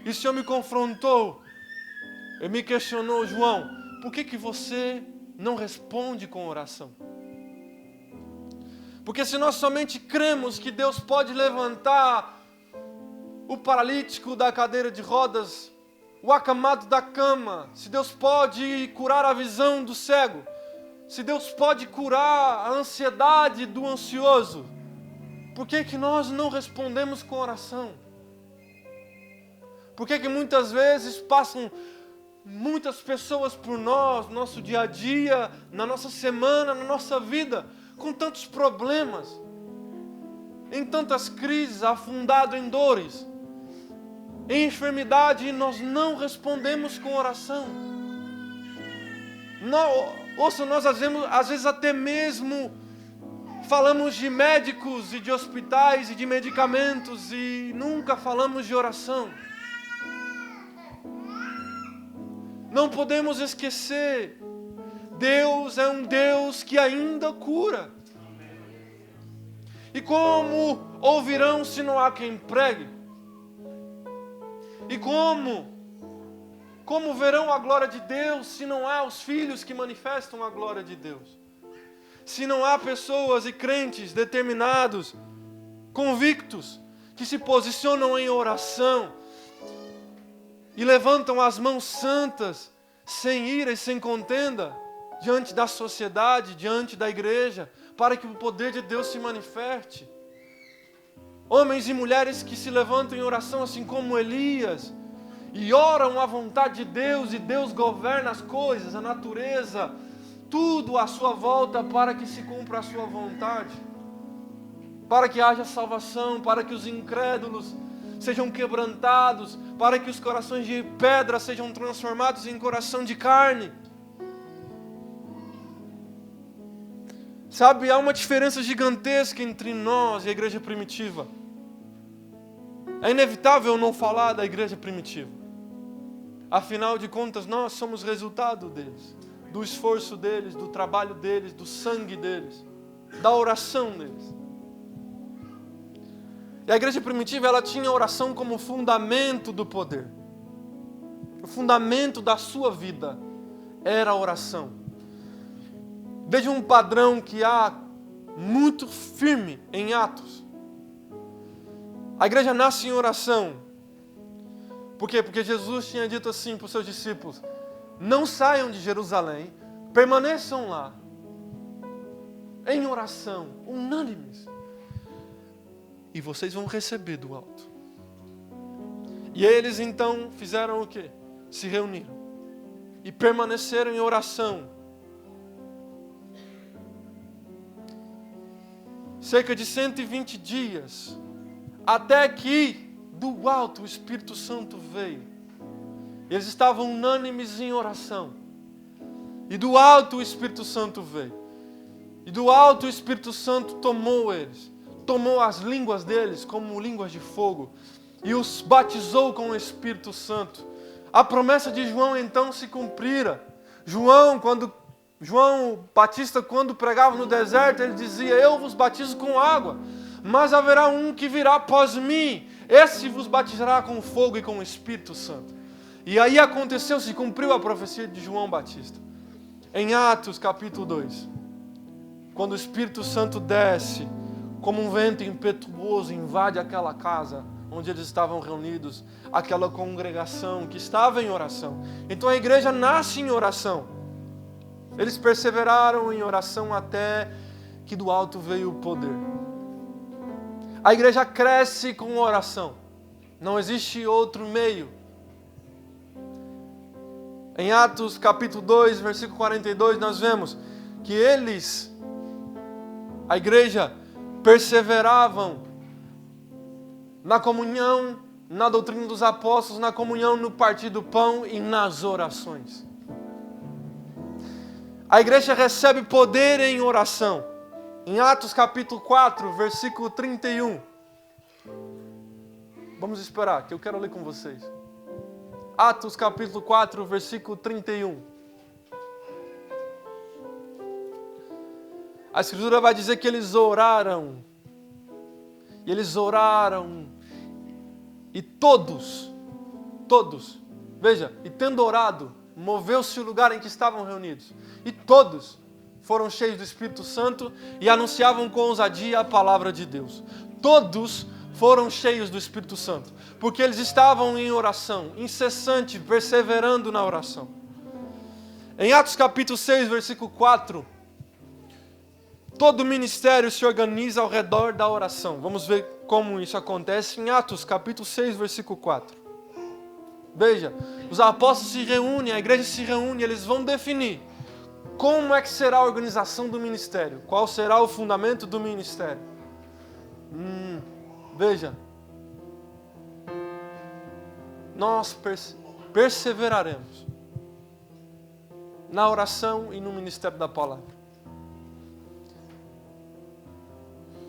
E o Senhor me confrontou, ele me questionou: João, por que você não responde com oração? Porque se nós somente cremos que Deus pode levantar o paralítico da cadeira de rodas, o acamado da cama, se Deus pode curar a visão do cego, se Deus pode curar a ansiedade do ansioso, por que nós não respondemos com oração? Por que muitas vezes passam muitas pessoas por nós, no nosso dia a dia, na nossa semana, na nossa vida, com tantos problemas, em tantas crises, afundado em dores, em enfermidade, e nós não respondemos com oração? Nós às vezes até mesmo falamos de médicos e de hospitais e de medicamentos e nunca falamos de oração. Não podemos esquecer, Deus é um Deus que ainda cura. E como ouvirão se não há quem pregue? E como verão a glória de Deus se não há os filhos que manifestam a glória de Deus? Se não há pessoas e crentes determinados, convictos, que se posicionam em oração e levantam as mãos santas, sem ira e sem contenda, diante da sociedade, diante da igreja, para que o poder de Deus se manifeste. Homens e mulheres que se levantam em oração, assim como Elias, e oram à vontade de Deus, e Deus governa as coisas, a natureza, tudo à sua volta, para que se cumpra a sua vontade, para que haja salvação, para que os incrédulos sejam quebrantados, para que os corações de pedra sejam transformados em coração de carne. Sabe, há uma diferença gigantesca entre nós e a igreja primitiva. É inevitável não falar da igreja primitiva. Afinal de contas, nós somos resultado deles, do esforço deles, do trabalho deles, do sangue deles, da oração deles. E a igreja primitiva, ela tinha a oração como fundamento do poder. O fundamento da sua vida era a oração. Veja um padrão que há muito firme em Atos. A igreja nasce em oração. Por quê? Porque Jesus tinha dito assim para os seus discípulos: não saiam de Jerusalém, permaneçam lá, em oração, unânimes, e vocês vão receber do alto. E eles então fizeram o quê? Se reuniram e permaneceram em oração. Cerca de 120 dias, até que do alto o Espírito Santo veio. Eles estavam unânimes em oração. E do alto o Espírito Santo veio. E do alto o Espírito Santo tomou eles. Tomou as línguas deles como línguas de fogo. E os batizou com o Espírito Santo. A promessa de João então se cumprira. João Batista, quando pregava no deserto, ele dizia: eu vos batizo com água, mas haverá um que virá após mim, esse vos batizará com fogo e com o Espírito Santo. E aí aconteceu, se cumpriu a profecia de João Batista. Em Atos capítulo 2, quando o Espírito Santo desce, como um vento impetuoso, invade aquela casa onde eles estavam reunidos, aquela congregação que estava em oração. Então a igreja nasce em oração. Eles perseveraram em oração até que do alto veio o poder. A igreja cresce com oração. Não existe outro meio. Em Atos capítulo 2, versículo 42, nós vemos que eles, a igreja, perseveravam na comunhão, na doutrina dos apóstolos, na comunhão, no partir do pão e nas orações. A igreja recebe poder em oração. Em Atos capítulo 4, versículo 31. Vamos esperar, que eu quero ler com vocês. Atos capítulo 4, versículo 31. A Escritura vai dizer que eles oraram E eles oraram. E todos, veja, e tendo orado, moveu-se o lugar em que estavam reunidos. E todos foram cheios do Espírito Santo e anunciavam com ousadia a palavra de Deus. Todos foram cheios do Espírito Santo, porque eles estavam em oração, incessante, perseverando na oração. Em Atos capítulo 6, versículo 4, todo o ministério se organiza ao redor da oração. Vamos ver como isso acontece em Atos capítulo 6, versículo 4. Veja, os apóstolos se reúnem, a igreja se reúne, eles vão definir como é que será a organização do ministério, qual será o fundamento do ministério. Veja, nós perseveraremos na oração e no ministério da palavra.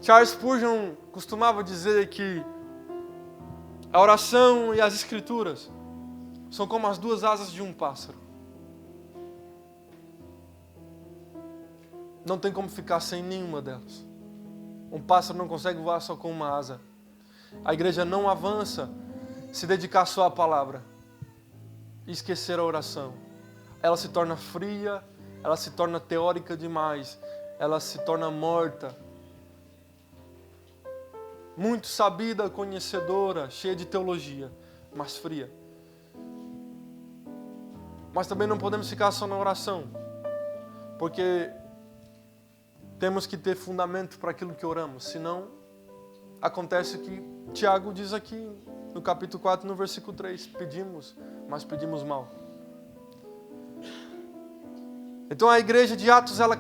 Charles Spurgeon costumava dizer que a oração e as escrituras são como as duas asas de um pássaro. Não tem como ficar sem nenhuma delas. Um pássaro não consegue voar só com uma asa. A igreja não avança se dedicar só à palavra e esquecer a oração. Ela se torna fria, ela se torna teórica demais, ela se torna morta. Muito sabida, conhecedora, cheia de teologia, mas fria. Mas também não podemos ficar só na oração, porque temos que ter fundamento para aquilo que oramos, senão acontece o que Tiago diz aqui no capítulo 4, no versículo 3, pedimos, mas pedimos mal. Então a igreja de Atos, ela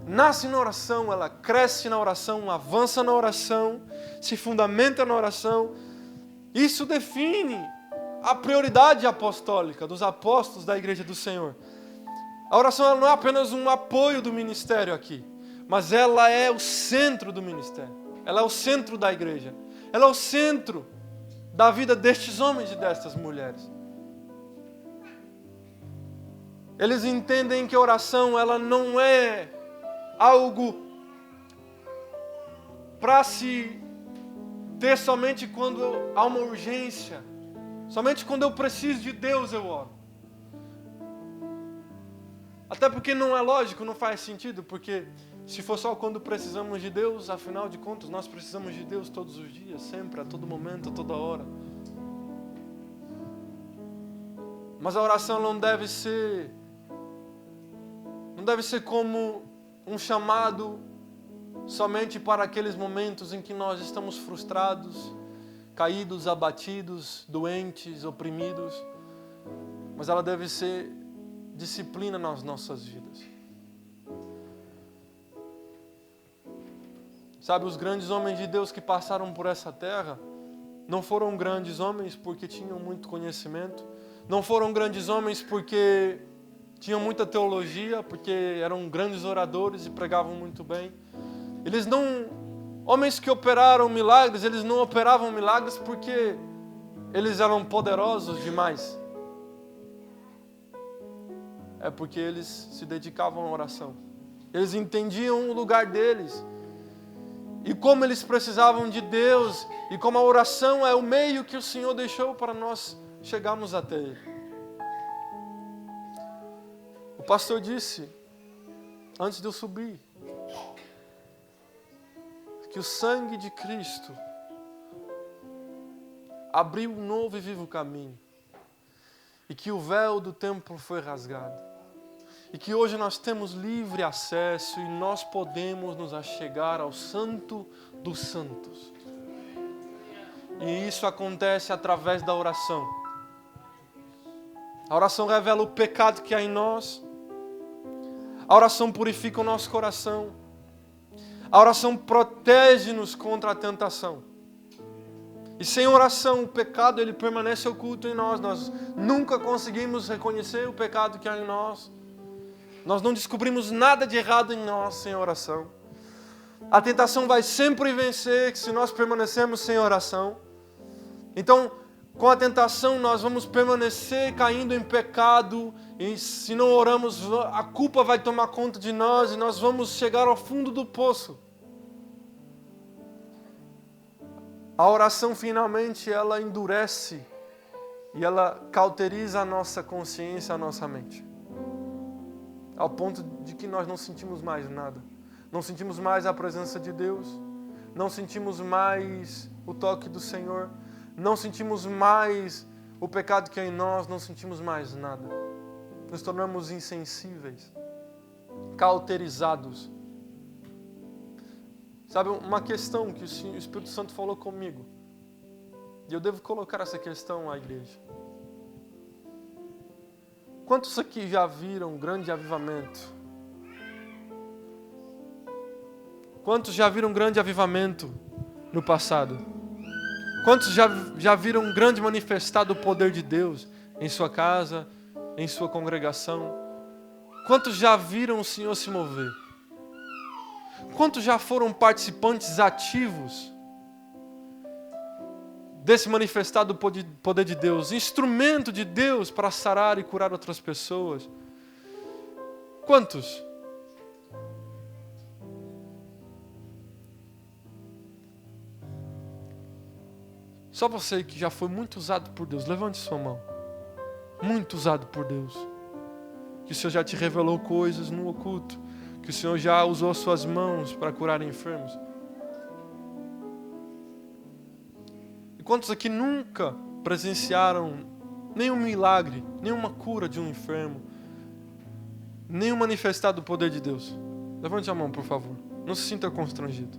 nasce na oração, ela cresce na oração, avança na oração, se fundamenta na oração. Isso define a prioridade apostólica dos apóstolos da igreja do Senhor. A oração ela não é apenas um apoio do ministério aqui, mas ela é o centro do ministério. Ela é o centro da igreja. Ela é o centro da vida destes homens e destas mulheres. Eles entendem que a oração ela não é algo para se ter somente quando há uma urgência. Somente quando eu preciso de Deus eu oro. Até porque não é lógico, não faz sentido, porque se for só quando precisamos de Deus, afinal de contas, nós precisamos de Deus todos os dias, sempre, a todo momento, a toda hora. Mas a oração não deve ser como um chamado somente para aqueles momentos em que nós estamos frustrados, caídos, abatidos, doentes, oprimidos, mas ela deve ser disciplina nas nossas vidas. Sabe, os grandes homens de Deus que passaram por essa terra não foram grandes homens porque tinham muito conhecimento, não foram grandes homens porque tinham muita teologia, porque eram grandes oradores e pregavam muito bem. Homens que operaram milagres, eles não operavam milagres porque eles eram poderosos demais. É porque eles se dedicavam à oração. Eles entendiam o lugar deles. E como eles precisavam de Deus. E como a oração é o meio que o Senhor deixou para nós chegarmos até Ele. O pastor disse, antes de eu subir, que o sangue de Cristo abriu um novo e vivo caminho. E que o véu do templo foi rasgado. E que hoje nós temos livre acesso e nós podemos nos achegar ao Santo dos Santos. E isso acontece através da oração. A oração revela o pecado que há em nós. A oração purifica o nosso coração. A oração protege-nos contra a tentação. E sem oração, o pecado ele permanece oculto em nós. Nós nunca conseguimos reconhecer o pecado que há em nós. Nós não descobrimos nada de errado em nós sem oração. A tentação vai sempre vencer se nós permanecermos sem oração. Então, com a tentação nós vamos permanecer caindo em pecado. E se não oramos, a culpa vai tomar conta de nós e nós vamos chegar ao fundo do poço. A oração finalmente ela endurece e ela cauteriza a nossa consciência, a nossa mente. Ao ponto de que nós não sentimos mais nada. Não sentimos mais a presença de Deus. Não sentimos mais o toque do Senhor. Não sentimos mais o pecado que é em nós. Não sentimos mais nada. Nos tornamos insensíveis. Cauterizados. Sabe, uma questão que o Espírito Santo falou comigo. E eu devo colocar essa questão à igreja. Quantos aqui já viram um grande avivamento? Quantos já viram um grande avivamento no passado? Quantos já viram um grande manifestado o poder de Deus em sua casa, em sua congregação? Quantos já viram o Senhor se mover? Quantos já foram participantes ativos desse manifestado poder de Deus, instrumento de Deus para sarar e curar outras pessoas? Quantos? Só você que já foi muito usado por Deus, levante sua mão. Muito usado por Deus. Que o Senhor já te revelou coisas no oculto. Que o Senhor já usou suas mãos para curar enfermos. E quantos aqui nunca presenciaram nenhum milagre, nenhuma cura de um enfermo, nenhum manifestado do poder de Deus? Levante a mão, por favor. Não se sinta constrangido.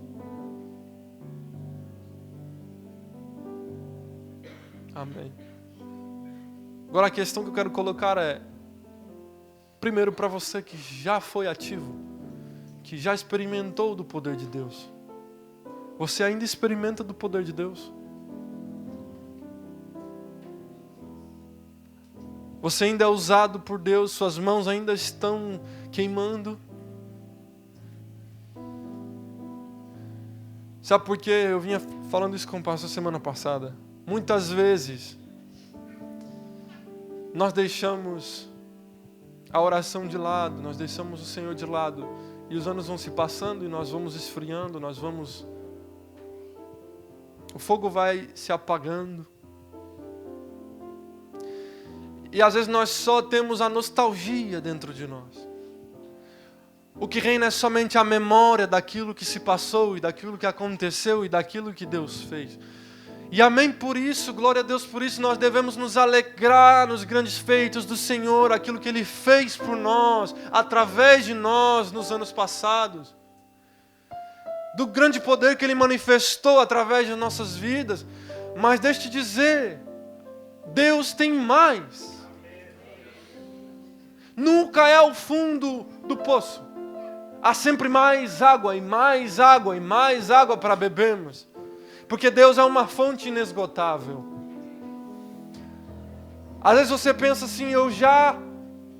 Amém. Agora a questão que eu quero colocar é, primeiro para você que já foi ativo, que já experimentou do poder de Deus. Você ainda experimenta do poder de Deus? Você ainda é usado por Deus? Suas mãos ainda estão queimando? Sabe por quê? Eu vinha falando isso com o pastor semana passada. Muitas vezes nós deixamos a oração de lado, nós deixamos o Senhor de lado, e os anos vão se passando e nós vamos esfriando, o fogo vai se apagando. E às vezes nós só temos a nostalgia dentro de nós. O que reina é somente a memória daquilo que se passou, e daquilo que aconteceu, e daquilo que Deus fez. E amém por isso, glória a Deus por isso, nós devemos nos alegrar nos grandes feitos do Senhor, aquilo que Ele fez por nós, através de nós nos anos passados. Do grande poder que Ele manifestou através de nossas vidas. Mas deixa eu te dizer, Deus tem mais. Nunca é o fundo do poço. Há sempre mais água e mais água e mais água para bebermos. Porque Deus é uma fonte inesgotável. Às vezes você pensa assim, eu já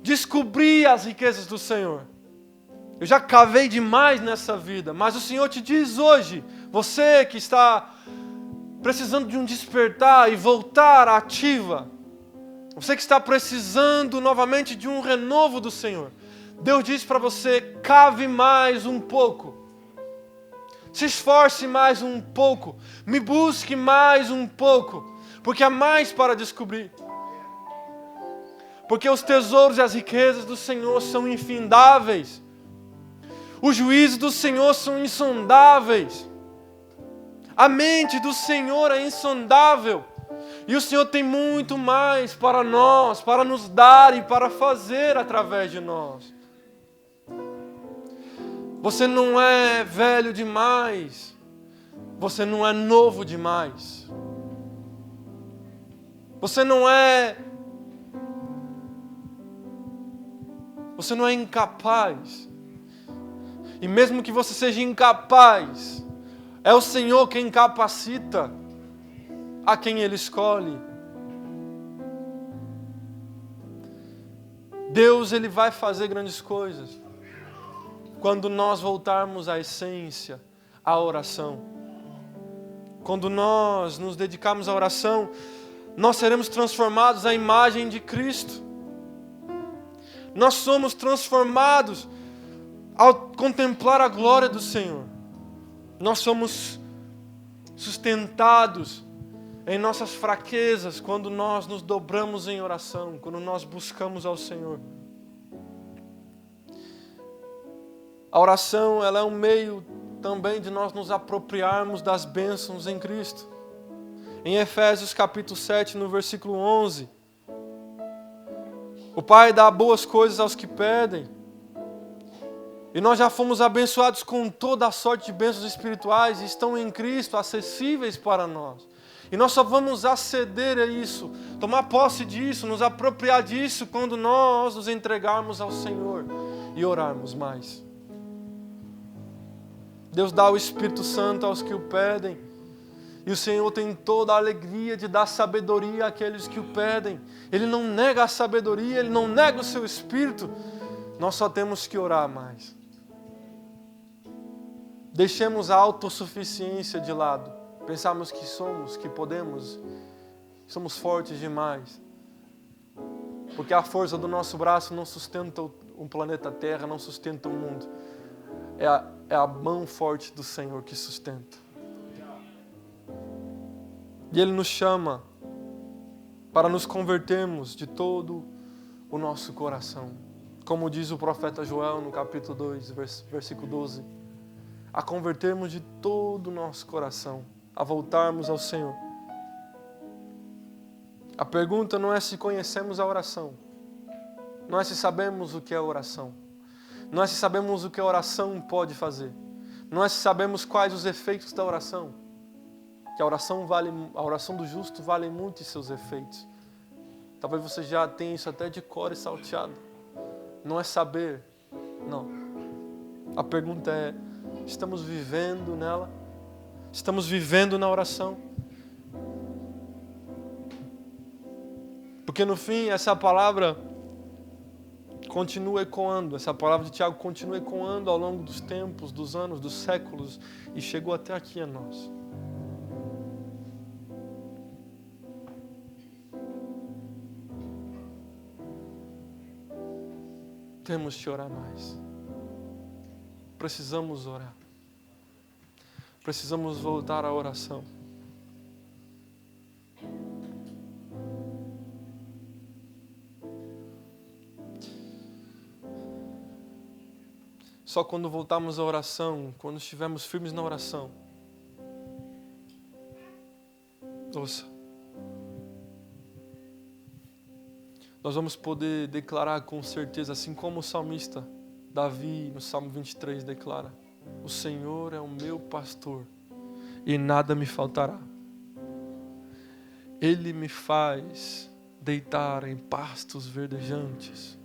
descobri as riquezas do Senhor. Eu já cavei demais nessa vida. Mas o Senhor te diz hoje, você que está precisando de um despertar e voltar ativa, você que está precisando novamente de um renovo do Senhor, Deus diz para você, cave mais um pouco. Se esforce mais um pouco. Me busque mais um pouco. Porque há mais para descobrir. Porque os tesouros e as riquezas do Senhor são infindáveis. Os juízos do Senhor são insondáveis. A mente do Senhor é insondável. E o Senhor tem muito mais para nós, para nos dar e para fazer através de nós. Você não é velho demais. Você não é novo demais. Você não é incapaz. E mesmo que você seja incapaz, é o Senhor quem capacita a quem Ele escolhe. Deus, Ele vai fazer grandes coisas quando nós voltarmos à essência, à oração. Quando nós nos dedicarmos à oração, nós seremos transformados à imagem de Cristo. Nós somos transformados ao contemplar a glória do Senhor. Nós somos sustentados em nossas fraquezas, quando nós nos dobramos em oração, quando nós buscamos ao Senhor. A oração, ela é um meio também de nós nos apropriarmos das bênçãos em Cristo. Em Efésios capítulo 7, no versículo 11, o Pai dá boas coisas aos que pedem. E nós já fomos abençoados com toda a sorte de bênçãos espirituais e estão em Cristo, acessíveis para nós. E nós só vamos aceder a isso, tomar posse disso, nos apropriar disso quando nós nos entregarmos ao Senhor e orarmos mais. Deus dá o Espírito Santo aos que o pedem. E o Senhor tem toda a alegria de dar sabedoria àqueles que o pedem. Ele não nega a sabedoria, Ele não nega o seu Espírito. Nós só temos que orar mais. Deixemos a autossuficiência de lado. Pensamos que somos, que podemos, somos fortes demais. Porque a força do nosso braço não sustenta o planeta Terra, não sustenta o mundo. É a mão forte do Senhor que sustenta. E Ele nos chama para nos convertermos de todo o nosso coração. Como diz o profeta Joel no capítulo 2, versículo 12. A convertermos de todo o nosso coração, a voltarmos ao Senhor. A pergunta não é se conhecemos a oração, não é se sabemos o que é oração, não é se sabemos o que a oração pode fazer, não é se sabemos quais os efeitos da oração, que a oração do justo vale muito em seus efeitos. Talvez você já tenha isso até de cor e salteado. Não é saber, não. A pergunta é, estamos vivendo nela? Estamos vivendo na oração? Porque no fim, essa palavra continua ecoando, essa palavra de Tiago continua ecoando ao longo dos tempos, dos anos, dos séculos, e chegou até aqui a nós. Temos que orar mais. Precisamos orar. Precisamos voltar à oração. Só quando voltarmos à oração, quando estivermos firmes na oração, ouça, nós vamos poder declarar com certeza, assim como o salmista Davi, no Salmo 23, declara: o Senhor é o meu pastor e nada me faltará. Ele me faz deitar em pastos verdejantes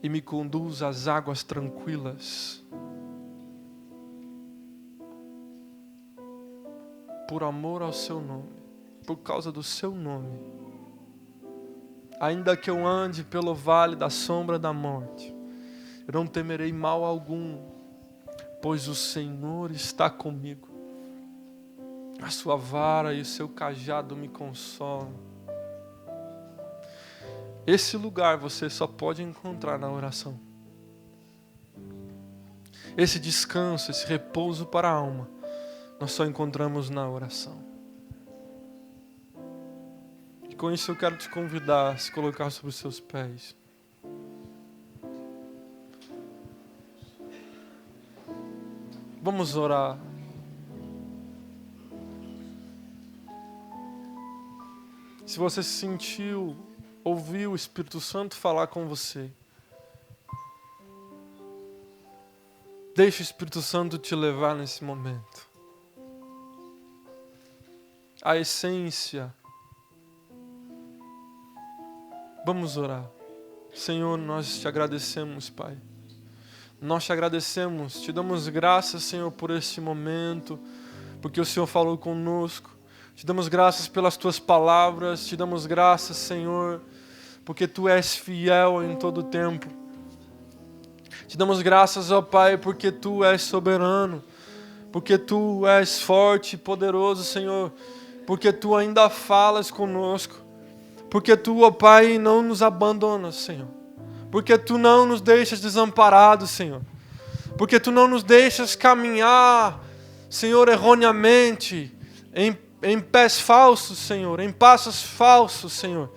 e me conduz às águas tranquilas. Por amor ao seu nome, por causa do seu nome, ainda que eu ande pelo vale da sombra da morte, eu não temerei mal algum, pois o Senhor está comigo. A sua vara e o seu cajado me consolam. Esse lugar você só pode encontrar na oração. Esse descanso, esse repouso para a alma, nós só encontramos na oração. E com isso eu quero te convidar a se colocar sobre os seus pés. Vamos orar. Se você se sentiu, ouviu o Espírito Santo falar com você, deixe o Espírito Santo te levar nesse momento. A essência. Vamos orar. Senhor, nós te agradecemos, Pai. Nós te agradecemos, te damos graças, Senhor, por este momento, porque o Senhor falou conosco. Te damos graças pelas tuas palavras, te damos graças, Senhor, porque tu és fiel em todo o tempo. Te damos graças, ó Pai, porque tu és soberano, porque tu és forte e poderoso, Senhor, porque tu ainda falas conosco, porque tu, ó Pai, não nos abandonas, Senhor, porque tu não nos deixas desamparados, Senhor, porque tu não nos deixas caminhar, Senhor, erroneamente, em pés falsos, Senhor, em passos falsos, Senhor.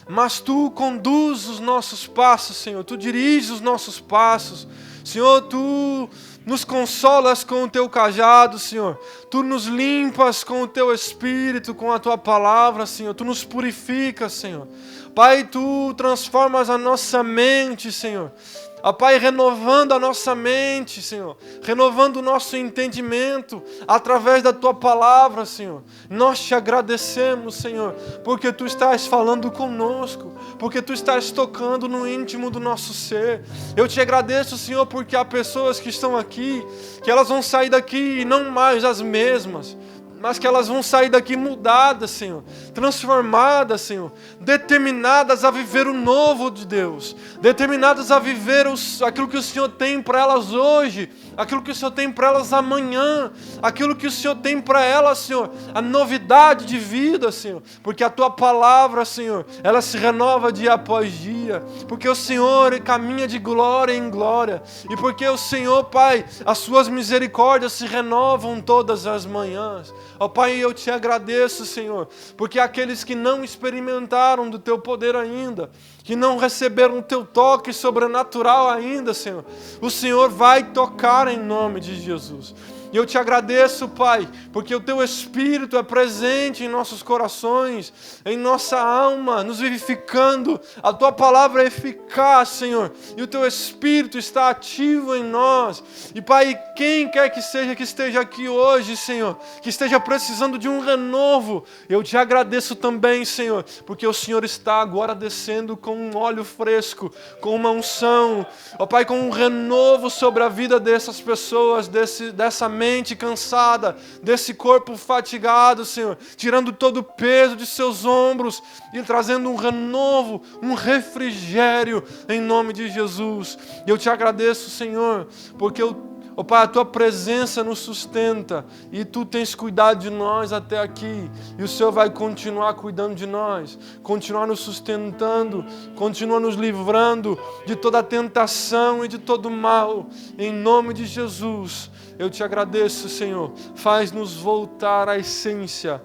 Mas Tu conduz os nossos passos, Senhor. Tu diriges os nossos passos. Senhor, Tu nos consolas com o Teu cajado, Senhor. Tu nos limpas com o Teu Espírito, com a Tua palavra, Senhor. Tu nos purificas, Senhor. Pai, Tu transformas a nossa mente, Senhor. Ó Pai, renovando a nossa mente, Senhor, renovando o nosso entendimento através da Tua palavra, Senhor. Nós Te agradecemos, Senhor, porque Tu estás falando conosco, porque Tu estás tocando no íntimo do nosso ser. Eu Te agradeço, Senhor, porque há pessoas que estão aqui, que elas vão sair daqui e não mais as mesmas, mas que elas vão sair daqui mudadas, Senhor, transformadas, Senhor, determinadas a viver o novo de Deus, determinadas a viver aquilo que o Senhor tem para elas hoje, aquilo que o Senhor tem para elas amanhã, aquilo que o Senhor tem para elas, Senhor, a novidade de vida, Senhor, porque a Tua palavra, Senhor, ela se renova dia após dia, porque o Senhor caminha de glória em glória, e porque o Senhor, Pai, as Suas misericórdias se renovam todas as manhãs. Ó Pai, eu Te agradeço, Senhor, porque aqueles que não experimentaram do Teu poder ainda, que não receberam o Teu toque sobrenatural ainda, Senhor, o Senhor vai tocar em nome de Jesus. E eu Te agradeço, Pai, porque o Teu Espírito é presente em nossos corações, em nossa alma, nos vivificando. A Tua palavra é eficaz, Senhor, e o Teu Espírito está ativo em nós. E, Pai, quem quer que seja que esteja aqui hoje, Senhor, que esteja precisando de um renovo, eu Te agradeço também, Senhor, porque o Senhor está agora descendo com um óleo fresco, com uma unção, ó Pai, com um renovo sobre a vida dessas pessoas, dessa mente cansada, desse corpo fatigado, Senhor, tirando todo o peso de seus ombros e trazendo um renovo, um refrigério em nome de Jesus. Eu Te agradeço, Senhor, porque ó Pai, a Tua presença nos sustenta e Tu tens cuidado de nós até aqui, e o Senhor vai continuar cuidando de nós, continuar nos sustentando, continua nos livrando de toda tentação e de todo mal, em nome de Jesus. Eu Te agradeço, Senhor, faz-nos voltar à essência,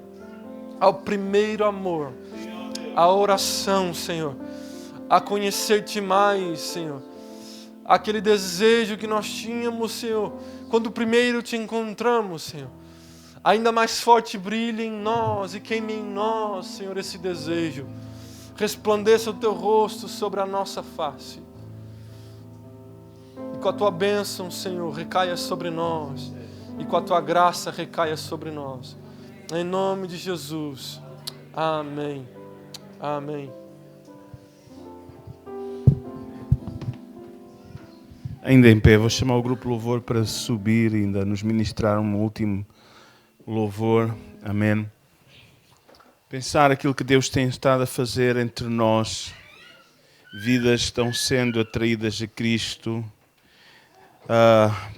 ao primeiro amor, à oração, Senhor, a conhecer-Te mais, Senhor, aquele desejo que nós tínhamos, Senhor, quando primeiro Te encontramos, Senhor, ainda mais forte brilhe em nós e queime em nós, Senhor, esse desejo, resplandeça o Teu rosto sobre a nossa face, e com a Tua bênção, Senhor, recaia sobre nós, e com a Tua graça recaia sobre nós, em nome de Jesus, amém, amém. Ainda em pé, vou chamar o grupo Louvor para subir e ainda nos ministrar um último louvor. Amém. Pensar aquilo que Deus tem estado a fazer entre nós. Vidas estão sendo atraídas a Cristo,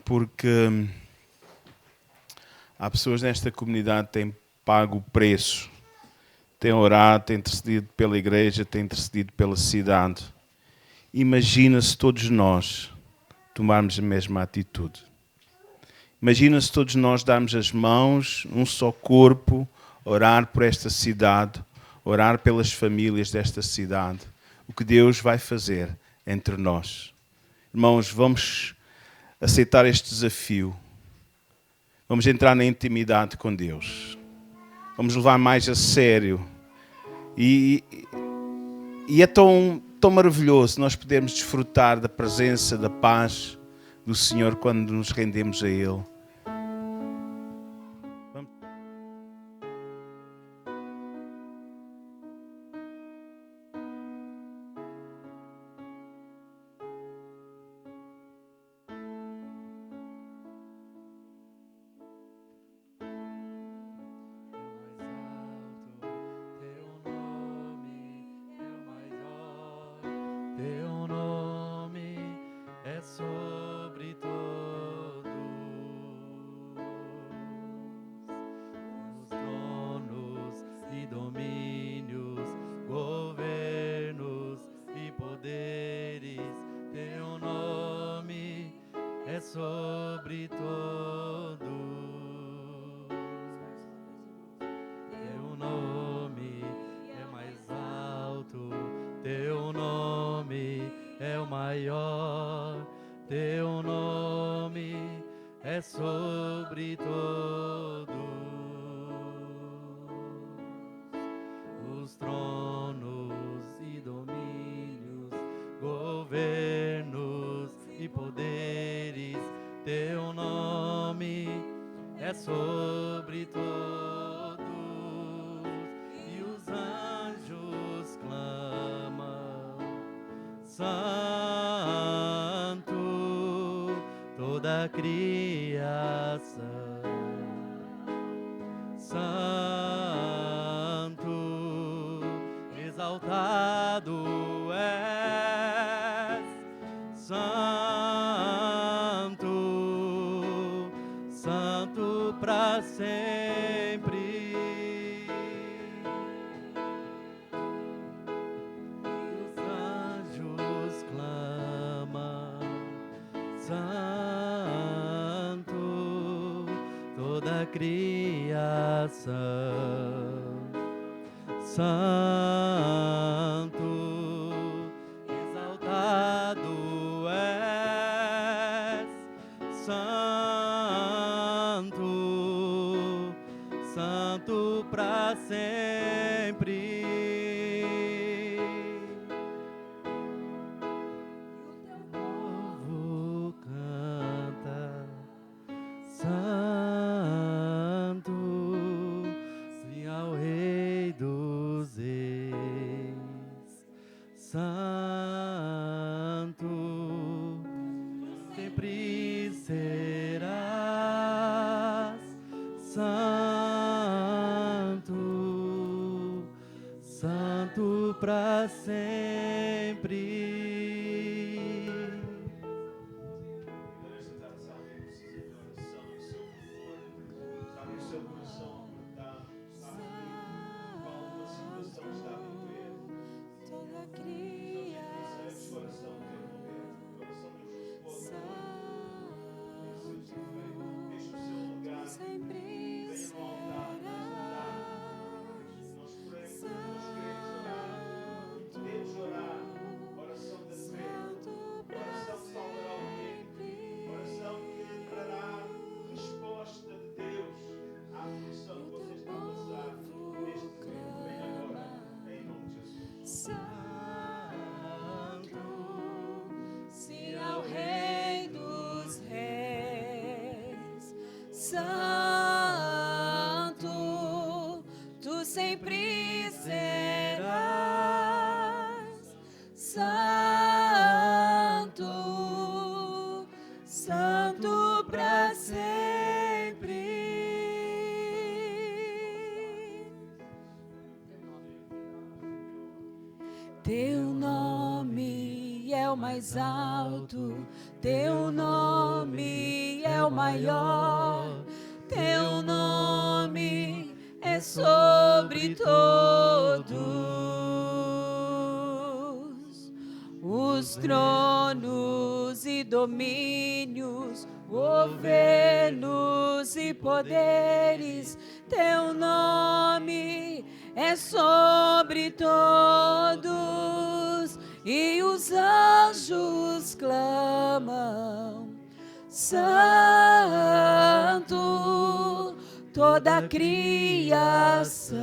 porque há pessoas nesta comunidade que têm pago o preço. Têm orado, têm intercedido pela igreja, têm intercedido pela cidade. Imagina se todos nós tomarmos a mesma atitude. Imagina se todos nós darmos as mãos, um só corpo, orar por esta cidade, orar pelas famílias desta cidade. O que Deus vai fazer entre nós. Irmãos, vamos aceitar este desafio. Vamos entrar na intimidade com Deus. Vamos levar mais a sério. E é tão maravilhoso nós podermos desfrutar da presença, da paz do Senhor quando nos rendemos a Ele. Teu nome é sobre todos os tronos e domínios, governos e poderes. Teu nome é sobre todos. é o maior, teu nome é sobre todos os tronos e domínios, governos e poderes, teu nome é sobre todos, e os anjos clamam, Santo, toda a criação, Santo, exaltado és, Santo, Santo para sempre. Os anjos clamam, Santo, toda a criação, Santo, exaltado és, Santo, Santo para sempre. O povo canta, Santo, sim ao Rei dos Reis, Santo, sempre serás, Santo, Santo para sempre. Toda a criação, Santo, sempre Santo, sim ao Rei dos Reis, Santo, tu sempre serás, Santo, Santo para sempre. Teu nome é o mais alto, teu nome é o maior, teu nome é sobre todos os tronos e domínios, governos e poderes, teu nome é sobre todos, e os anjos clamam, Santo, toda a criação,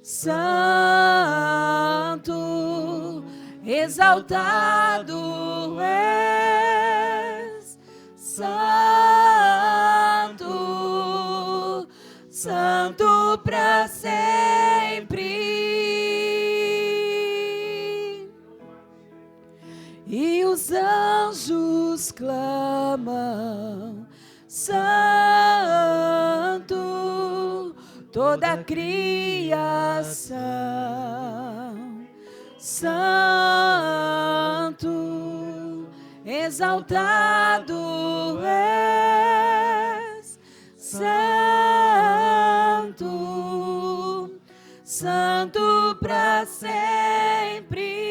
Santo, exaltado és, Santo, Santo para sempre. E os anjos clamam, Santo, toda a criação, Santo, exaltado és, Santo, Santo para sempre.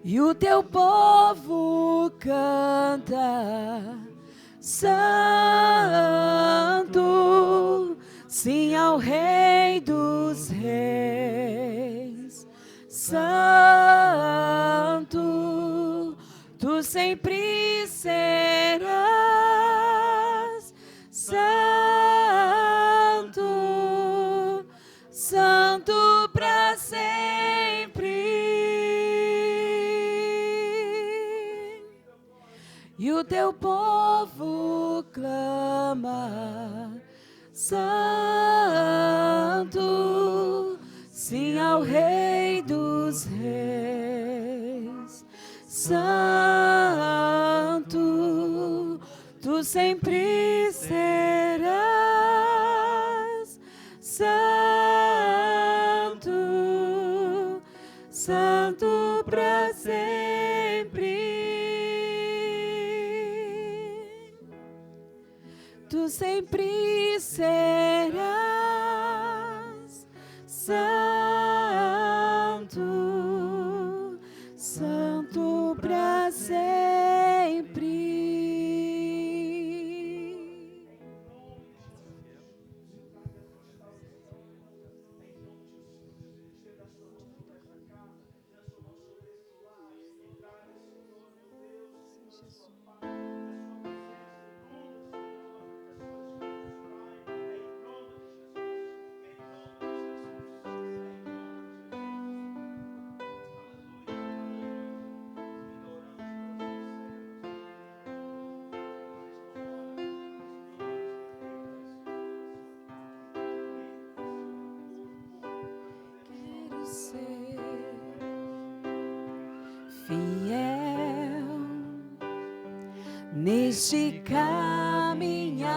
E o teu povo canta, Santo, sim ao Rei dos Reis, Santo, tu sempre serás. Santo, Santo para sempre. E o teu povo clama, Santo, sim ao Rei dos Reis. Santo, tu sempre serás. Santo, Santo para sempre. Tu sempre serás. Santo, Santo para sempre. Quero ser fiel neste caminhar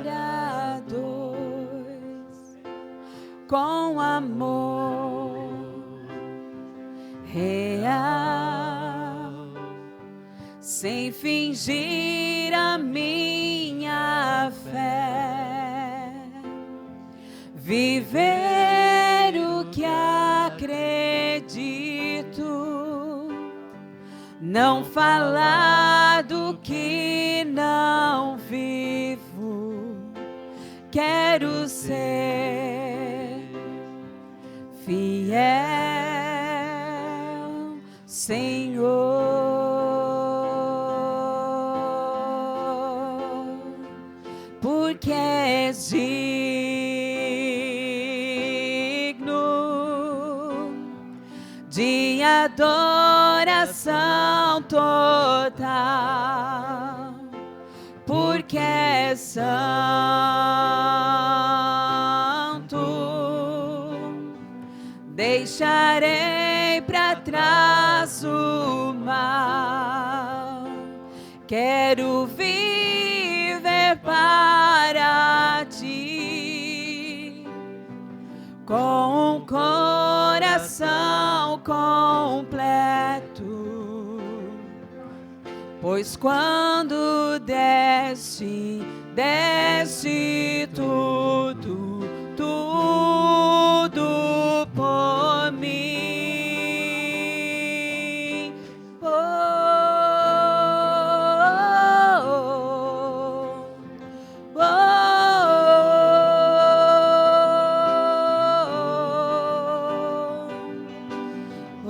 a dois, com amor real, sem fingir a minha fé, viver o que acredito, não falar do que não vivo. Quero ser fiel, Senhor, porque és digno de adoração total, porque és santo. Deixarei para trás o mal, quero viver para ti, com um coração completo, pois quando deste tudo, tudo por mim. Oh, oh, oh, oh, oh,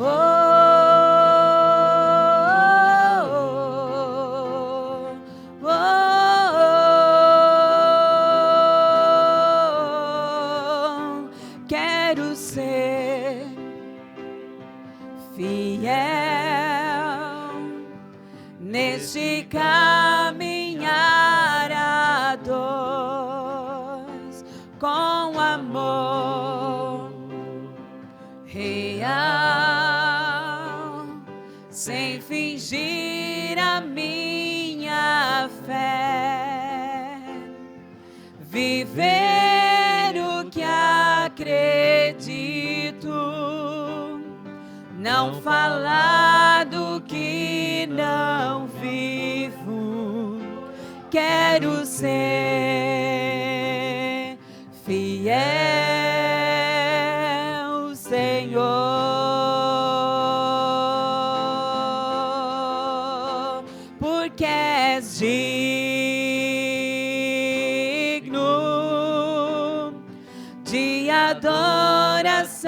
oh. Quero ser fiel neste caminhar a dois, com amor real, sem fingir a minha fé, viver o que acredito, não falar do que não vivo. Quero ser fiel, Senhor, porque és digno de adoração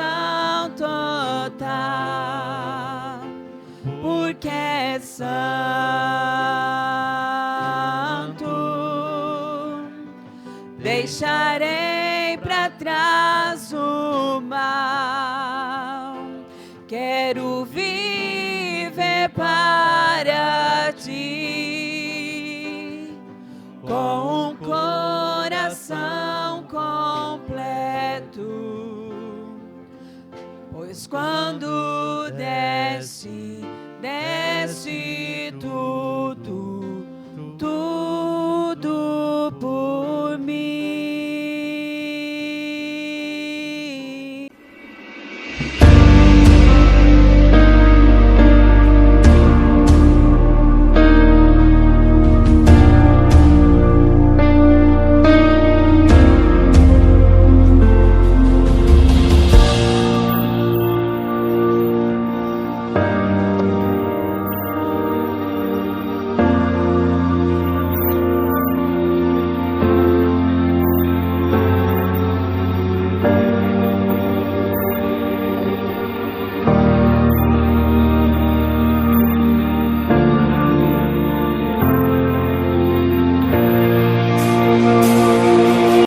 total, Deixarei para trás o mal. Quero viver para ti com um coração completo. Pois quando desce